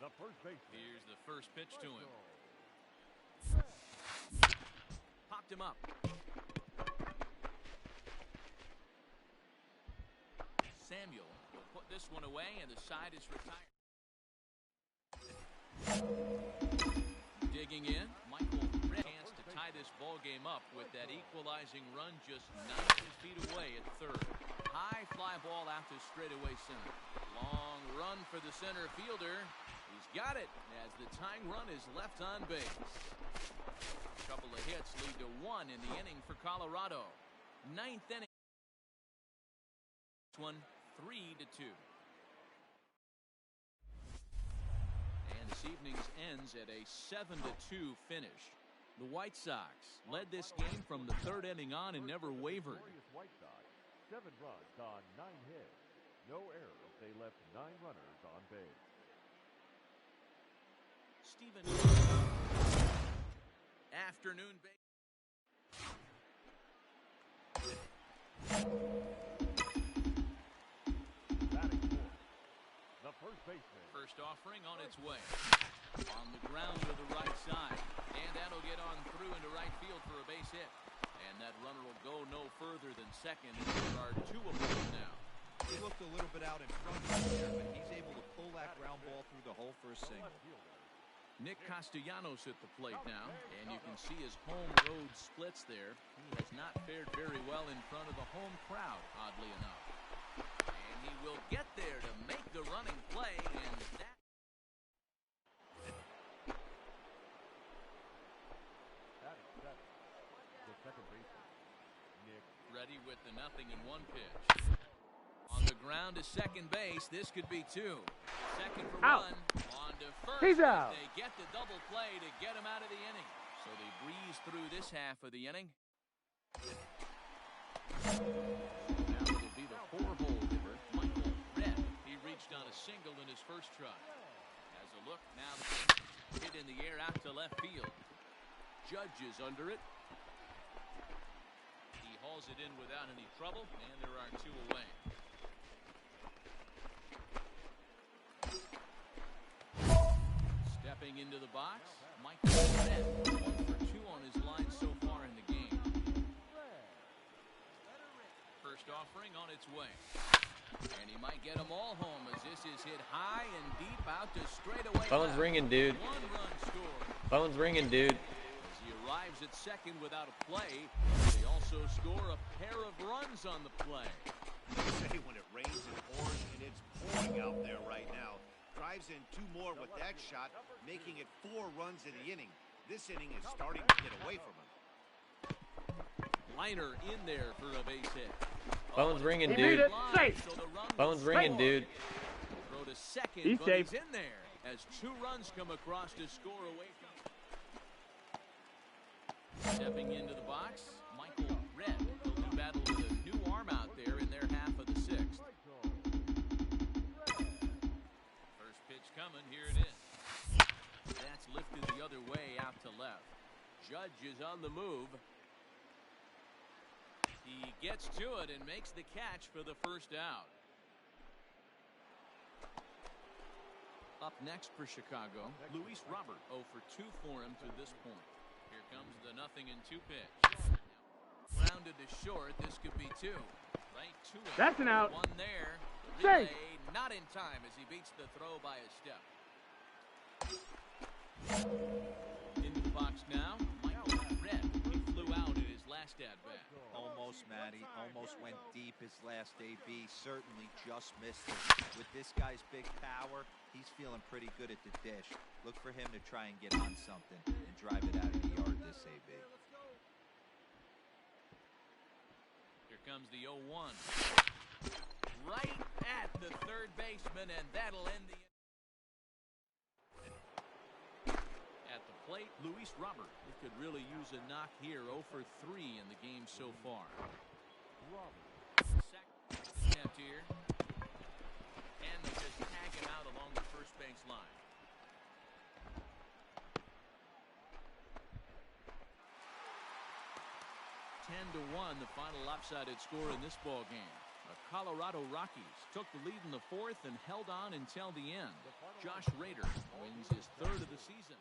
The first baseman. Here's the first pitch to him. Popped him up. Samuel will put this one away, and the side is retired. digging in. Michael Redd chance to tie this ball game up with that equalizing run just 90 feet away at third. High fly ball out to straightaway center. Long run for the center fielder. He's got it as the tying run is left on base. A couple of hits lead to one in the inning for Colorado. Ninth inning. One 3-2. And this evening's ends at a 7-2 finish. The White Sox led this game from the third inning on and never wavered. White Sox, 7 runs on 9 hits. No errors. They left 9 runners on base. Steven. Afternoon base. Batting fourth, the first baseman. First offering on its way. On the ground to the right side. And that'll get on through into right field for a base hit. And that runner will go no further than second. There are 2 of them now. He looked a little bit out in front of him there, but he's able to pull that ground ball through the hole for a single. Nick Castellanos at the plate now, and you can see his home road splits there. He has not fared very well in front of the home crowd, oddly enough. And he will get there to make the running play, and that... The second baseman, Nick. Ready with the 0-1 pitch. On the ground to second base, this could be 2. Second for Out. 1. On to first. He's out. They get the double play to get him out of the inning. So they breeze through this half of the inning. Now it'll be the 4-hole hitter, Michael Redd. He reached on a single in his first try. Has a look now. Hit in the air out to left field. Judge is under it. He hauls it in without any trouble, and there are 2 away. Stepping into the box, Michael Redd, 1 for 2 on his line so far in the game. First offering on its way. And he might get them all home as this is hit high and deep out to straightaway. Phone's ringing, dude. 1-run score. Phone's ringing, dude. As he arrives at second without a play, they also score a pair of runs on the play. They say when it rains and pours, and it's pouring out there right now. Drives in 2 more with that shot, making it 4 runs in the inning. This inning is starting to get away from him. Liner in there for a base hit. Phone's ringing, He dude. beat it. Safe. So the run Phone's will ringing, score. dude. Throw to second, He's but safe. he's in there as 2 runs come across to score away from him. Stepping into the box, Michael Redd will do battle with a new arm out there in their half of the 6th. First pitch coming, here it is. That's lifted the other way out to left. Judge is on the move. He gets to it and makes the catch for the first out. Up next for Chicago, Luis Robert, 0 for 2 for him to this point. Here comes the 0-2 pitch. Rounded to short, this could be 2. Right to it. That's an out. 1 there. Safe. Relay not in time as he beats the throw by a step. Into the box now, Michael Redd. He flew out in his last at-bat. Almost, Matty. Almost went deep his last AB. Certainly just missed it. With this guy's big power, he's feeling pretty good at the dish. Look for him to try and get on something and drive it out of the yard this AB. Here comes the 0-1. Right at the third baseman, and that'll end the... At the plate, Luis Robert. He could really use a knock here. 0 for 3 in the game so far. Second attempt here. And they just tag him out along the first base line. To 1, the final lopsided score in this ball game. The Colorado Rockies took the lead in the 4th and held on until the end. Josh Rader wins his 3rd of the season.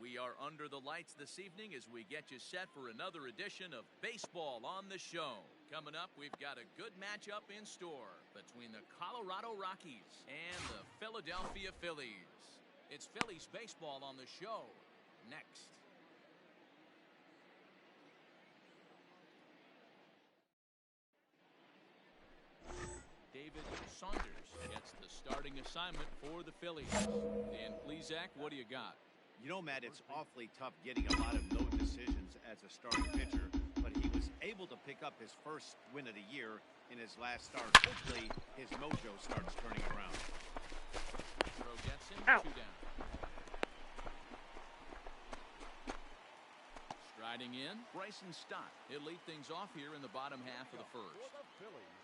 We are under the lights this evening as we get you set for another edition of Baseball on the Show. Coming up, we've got a good matchup in store between the Colorado Rockies and the Philadelphia Phillies. It's Phillies baseball on the show next. David Saunders gets the starting assignment for the Phillies. Dan Plesac, what do you got? You know, Matt, it's awfully tough getting a lot of no decisions as a starting pitcher, but he was able to pick up his first win of the year in his last start. Hopefully, his mojo starts turning around. Throw gets him, Ow. 2 down. Striding in, Bryson Stott. He'll lead things off here in the bottom half of the For first. the Phillies,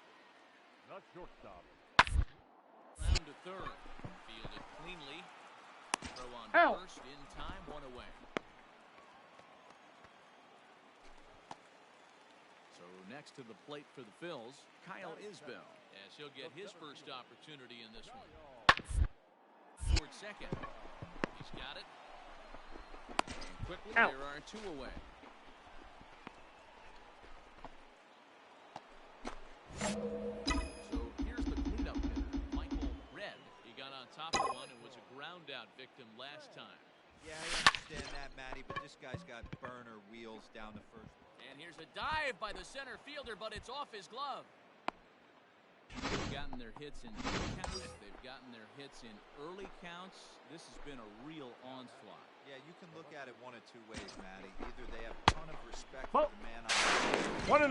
the shortstop. Round to third. Fielded cleanly. Throw on Ow. first in time, 1 away. So next to the plate for the Phils, Kyle Isbell, as he'll get his first opportunity in this one. Toward second. He's got it. And quickly, Ow. there are 2 away. So here's the cleanup hitter, Michael Redd. He got on top of one and was a ground out victim last time. Yeah, I understand that, Matty, but this guy's got burner wheels down the first. And here's a dive by the center fielder, but it's off his glove. They've gotten their hits in deep counts. They've gotten their hits in early counts. This has been a real onslaught. Yeah, you can look at it one of 2 ways, Matty. Either they have a ton of respect for the man on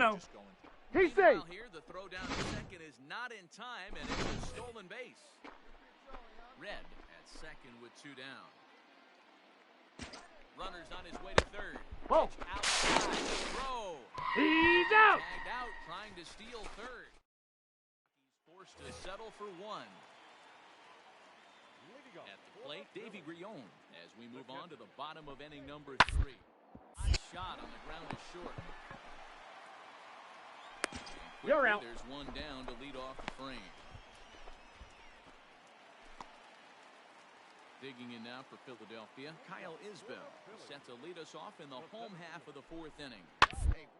the 1-0. just going through. He's safe. Meanwhile here, the throw down to second is not in time, and it's a stolen base. Redd at second with 2 down. Runner's on his way to third. Whoa. Pitch outside the throw. He's out. Tagged out trying to steal third. He's forced to settle for 1. At the plate, Davy Grion as we move on to the bottom of inning number 3. High shot on the ground is short. And You're quickly, out. There's 1 down to lead off the frame. Digging in now for Philadelphia, Kyle Isbell set to lead us off in the home half of the 4th inning. Hey,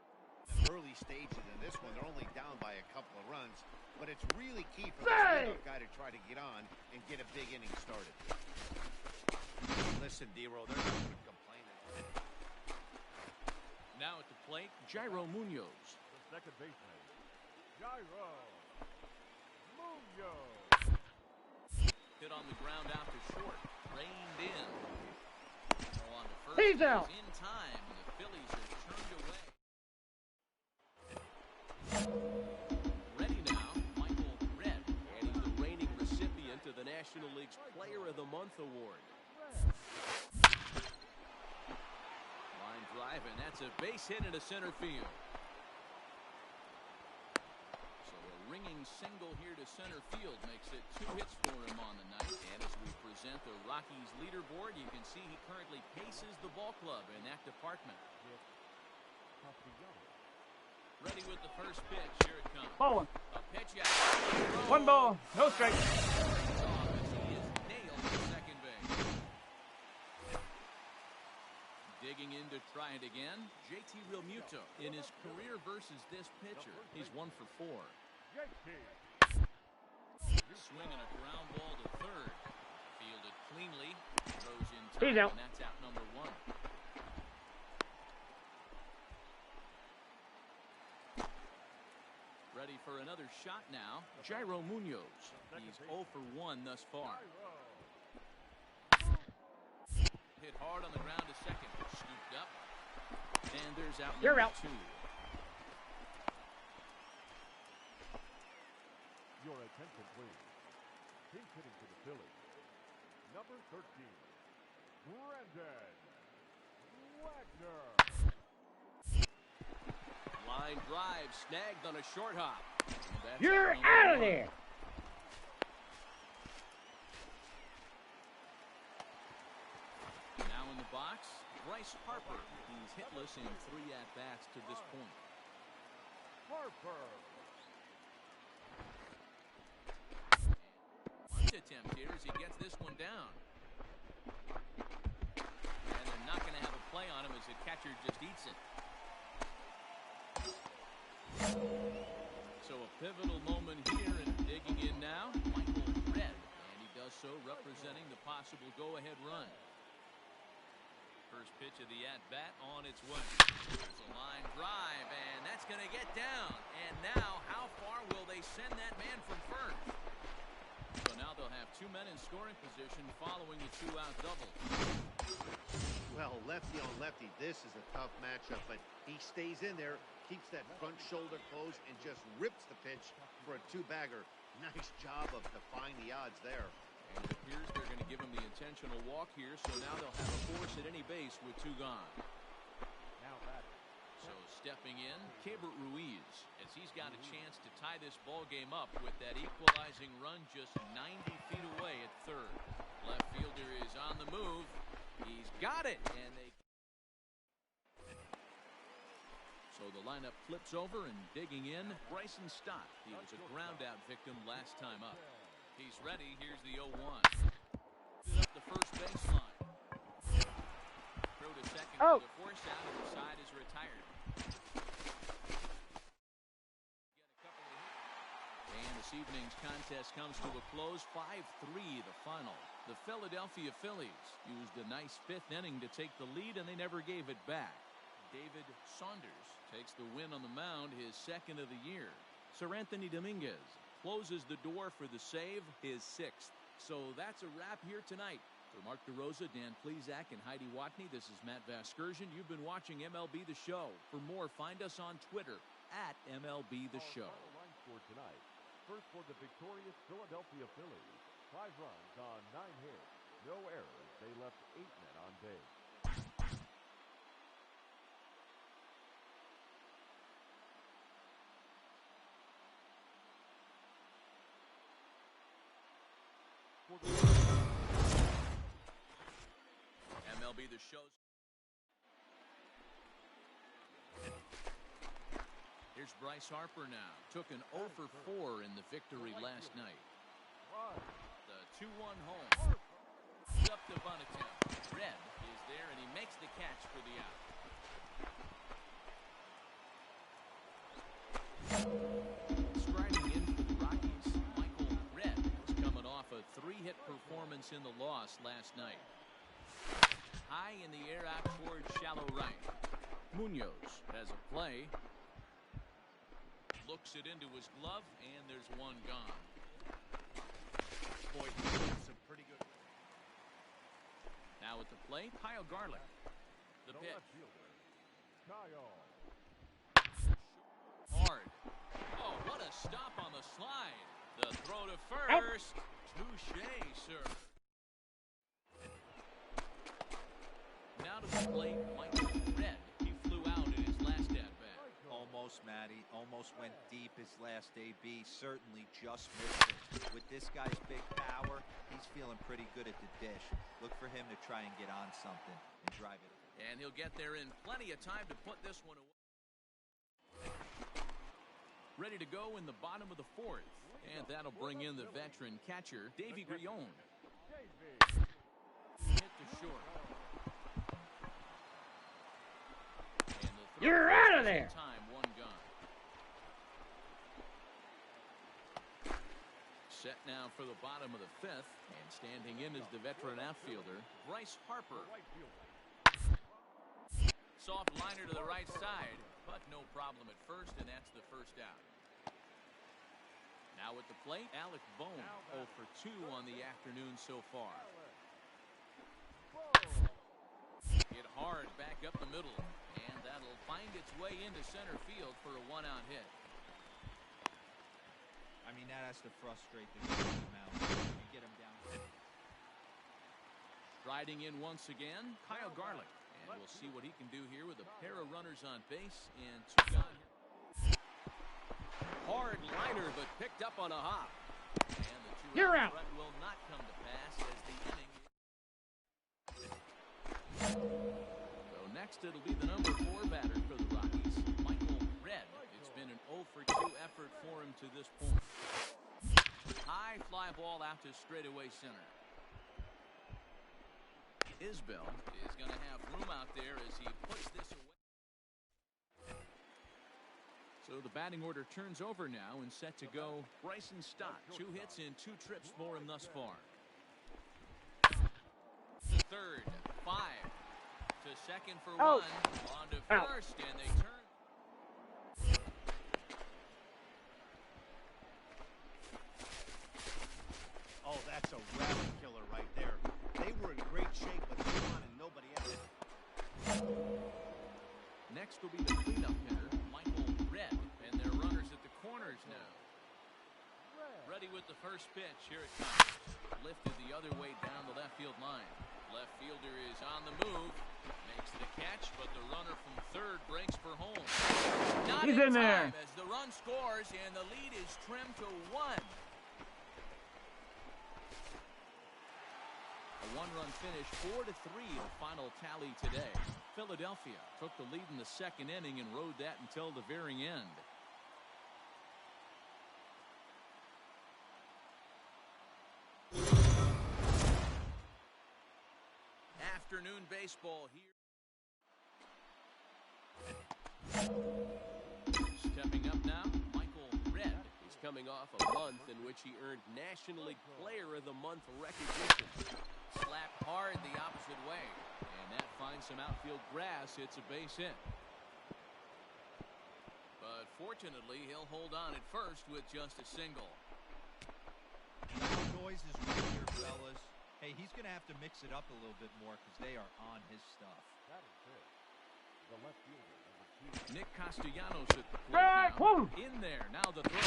early stages in this one, they're only down by a couple of runs, but it's really key for the leadoff guy to try to get on and get a big inning started. Listen, D-Roll, they're not even complaining. Now at the plate, Jairo Munoz. The second baseman, Jairo Munoz. Hit on the ground out to short. Reined in. Throw on to first. He's out. In time, and the Phillies are turned away. Ready now, Michael Redd, and he's the reigning recipient of the National League's Player of the Month award. Line drive, and that's a base hit into center field. So a ringing single here to center field makes it 2 hits for him on the night. And as we present the Rockies leaderboard, you can see he currently paces the ball club in that department. Ready with the first pitch. Here it comes. Ball 1. A pitch out. 1 ball. No strike. He is nailed to second base. Digging in to try it again, JT Realmuto. In his career versus this pitcher, he's 1 for 4. Swinging a ground ball to third. Fielded cleanly. Throws in time, He's out. and that's out number 1. Ready for another shot now, Jairo Munoz. He's 0 for 1 thus far. Hit hard on the ground to second. Scooped up. And there's out You're number out. 2. Your attention, please. Pinch hitting to the Phillies. Number 13, Brandon Wagner. Line drive snagged on a short hop. That's You're number out of 1. there. Now in the box, Bryce Harper. He's hitless in 3 at-bats to this point. Harper. Punch attempt here as he gets this one down. And a as the catcher just eats it. So a pivotal moment here, and digging in now, Michael Redd, and he does so representing the possible go-ahead run. First pitch of the at-bat on its way. There's a line drive, and that's going to get down. And now, how far will they send that man from first? So now they'll have two men in scoring position following the two-out double. Well, lefty on lefty, this is a tough matchup, but he stays in there, keeps that front shoulder closed, and just rips the pitch for a two-bagger. Nice job of defying the odds there. And it appears they're going to give him the intentional walk here, so now they'll have a force at any base with two gone. So stepping in, Keibert Ruiz, as he's got a chance to tie this ball game up with that equalizing run just 90 feet away at third. Left fielder is on the move. He's got it, and they... So the lineup flips over, and digging in, Bryson Stott. He was a ground-out victim last time up. He's ready. Here's the 0-1. Up the first baseline. Throw to second for the force out, and the side is retired. And this evening's contest comes to a close. 5-3 the final. The Philadelphia Phillies used a nice fifth inning to take the lead, and they never gave it back. David Saunders takes the win on the mound, his second of the year. Sir Anthony Dominguez closes the door for the save, his sixth. So that's a wrap here tonight. For Mark DeRosa, Dan Plesac, and Heidi Watney, this is Matt Vasgersian. You've been watching MLB The Show. For more, find us on Twitter at MLB The Show. For tonight, first for the victorious Philadelphia Phillies, 5 runs on 9 hits, no errors. They left 8 men on base. MLB The Show. Here's Bryce Harper now. Took an 0 for 4 in the victory last night. The 2-1 home. Up to bunt attempt. Redd is there, and he makes the catch for the out. Striding in for the Rockies, Michael Redd is coming off a 3-hit performance in the loss last night. High in the air out towards shallow right. Munoz has a play. Looks it into his glove, and there's one gone. Boy, some pretty good. Now at the plate, Kyle Garlick. The pitch. Hard. Oh, what a stop on the slide. The throw to first. Touché, sir. Now to the plate, Michael Redd. He flew out in his last at-bat. Almost, Matty. Almost went deep his last AB. Certainly just missed it. With this guy's big power, he's feeling pretty good at the dish. Look for him to try and get on something and drive it. And he'll get there in plenty of time to put this one away. Ready to go in the bottom of the 4th. And that'll bring in the veteran catcher, Davy Grion. Hit to short. You're out of there. Time, one gone. Set now for the bottom of the 5th, and standing in is the veteran outfielder, Bryce Harper. Soft liner to the right side, but no problem at first, and that's the first out. Now at the plate, Alec Bohm, 0 for 2 on the afternoon so far. Hit hard back up the middle, and that'll find its way into center field for a 1-out hit. I mean, that has to frustrate the mound. You get him down. Striding in once again, Kyle Garlick. And we'll see what he can do here with a pair of runners on base and 2 gone. Hard liner, but picked up on a hop. And the 2-out threat will not come to pass as the inning. So next it'll be the number 4 batter for the Rockies, Michael Redd. It's been an 0 for 2 effort for him to this point. High fly ball out to straightaway center. Isbell is going to have room out there as he puts this away. So the batting order turns over now and set to go. Bryson Stott, 2 hits and 2 trips for him thus far. To third, 5. To second for 1. On to first, and they turn. Oh, that's a rally killer right there. They were in great shape, but come on, and nobody else. Next will be the cleanup hitter, Michael Redd, and their runners at the corners now. Ready with the first pitch. Here it comes. Lifted the other way down the left field line. Left fielder is on the move. Makes the catch, but the runner from third breaks for home. Not He's in there. As the run scores, and the lead is trimmed to 1. A 1-run finish, 4-3 the final tally today. Philadelphia took the lead in the second inning and rode that until the very end. Afternoon baseball here. Stepping up now, Michael Redd. He's coming off a month in which he earned National League Player of the Month recognition. Slapped hard the opposite way, and that finds some outfield grass. It's a base hit. But fortunately, he'll hold on at first with just a single. Noise is right here, fellas. Hey, he's going to have to mix it up a little bit more because they are on his stuff. That is it. The left fielder, number 2. Nick Castellanos at the plate now. In there. Now the throw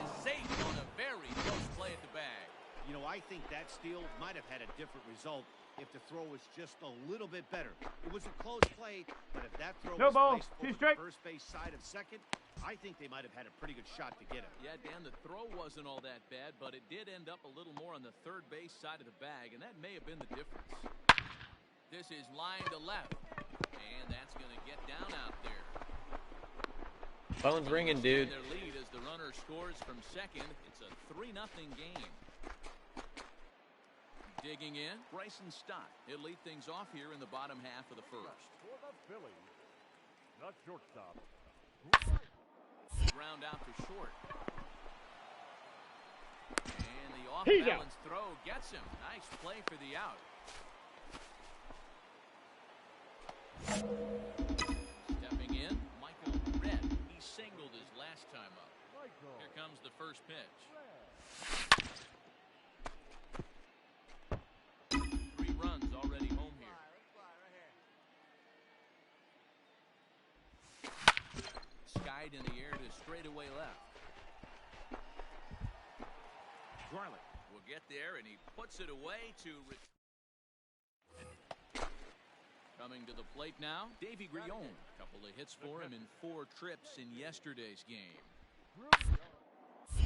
is safe on a very close play at the bag. You know, I think that steal might have had a different result if the throw was just a little bit better. It was a close play, but if that throw was placed over the first base side of second, I think they might have had a pretty good shot to get him. Yeah, Dan, the throw wasn't all that bad, but it did end up a little more on the third base side of the bag, and that may have been the difference. This is line to left, and that's going to get down out there. Phone's ringing, dude. Their lead as the runner scores from second. It's a 3-0 game. Digging in, Bryson Stott. He'll lead things off here in the bottom half of the first. For the Phillies, the shortstop. Ground out to short. And the off-balance throw gets him. Nice play for the out. Stepping in, Michael Redd. He singled his last time up. Here comes the first pitch. 3 runs already home here. Skied in the air to straightaway left. Garlick will get there, and he puts it away to coming to the plate now, Davy Grion. A couple of hits for him in 4 trips in yesterday's game.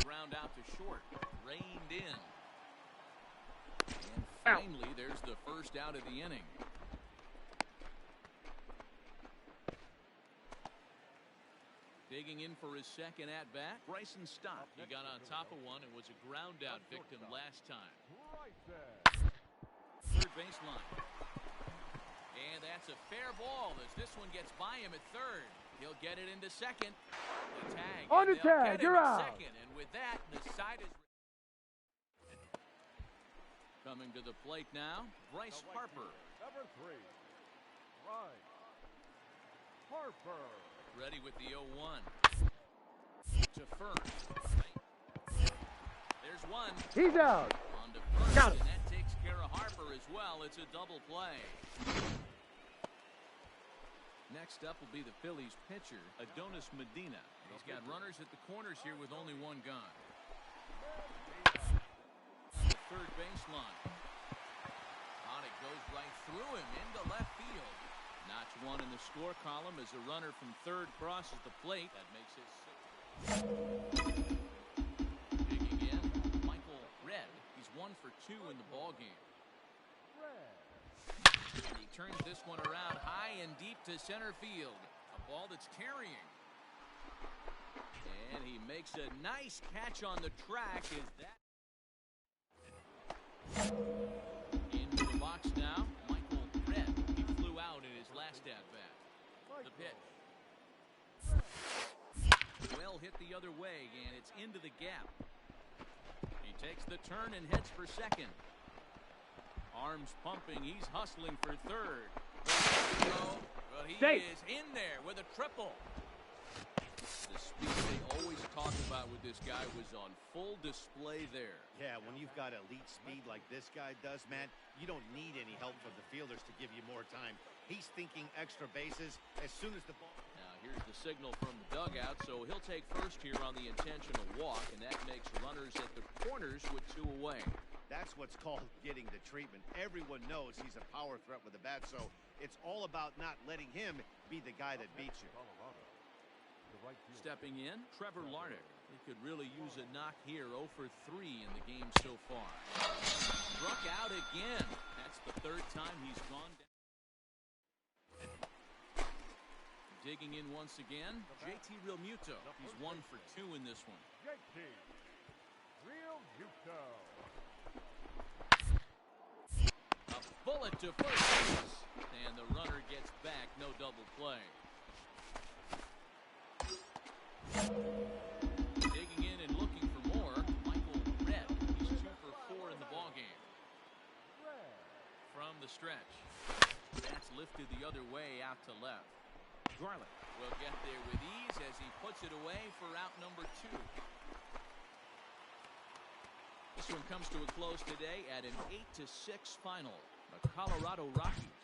Ground out to short, reined in. And finally, there's the first out of the inning. Digging in for his second at-bat, Bryson Stott. He got on top of one and was a ground-out victim last time. Third baseline. And that's a fair ball as this one gets by him at third. He'll get it into second. The tag. On the tag, you're out. Second. And with that, the side is coming to the plate now, Bryce Harper. Number 3, Bryce Harper. Ready with the 0-1. To first. There's one. He's out. On to first, Got it. and that takes care of Harper as well. It's a double play. Next up will be the Phillies pitcher, Adonis Medina. He's got runners at the corners here with only one gone. The third baseline. On it goes right through him into left field. Notch 1 in the score column as a runner from third crosses the plate. That makes it 6. Digging in, Michael Redd. He's 1 for 2 in the ball game. And he turns this one around high and deep to center field. A ball that's carrying. And he makes a nice catch on the track. Is that in The pitch. Well hit the other way, and it's into the gap. He takes the turn and heads for second. Arms pumping. He's hustling for third. Well, he is in there with a triple. The speed they always talk about with this guy was on full display there. Yeah, when you've got elite speed like this guy does, man, you don't need any help from the fielders to give you more time. He's thinking extra bases as soon as the ball... Now here's the signal from the dugout, so he'll take first here on the intentional walk, and that makes runners at the corners with 2 away. That's what's called getting the treatment. Everyone knows he's a power threat with the bat, so it's all about not letting him be the guy that beats you. Stepping in, Trevor Larnach. He could really use a knock here. 0 for 3 in the game so far. Struck out again. That's the 3rd time he's gone down. Digging in once again, JT Realmuto. He's 1 for 2 in this one. JT Realmuto. A bullet to first base, and the runner gets back. No double play. Digging in and looking for more, Trippie Redd. He's 2 for 4 in the ballgame. From the stretch. That's lifted the other way out to left. Garland will get there with ease as he puts it away for out number 2. This one comes to a close today at an 8-6 final. The Colorado Rockies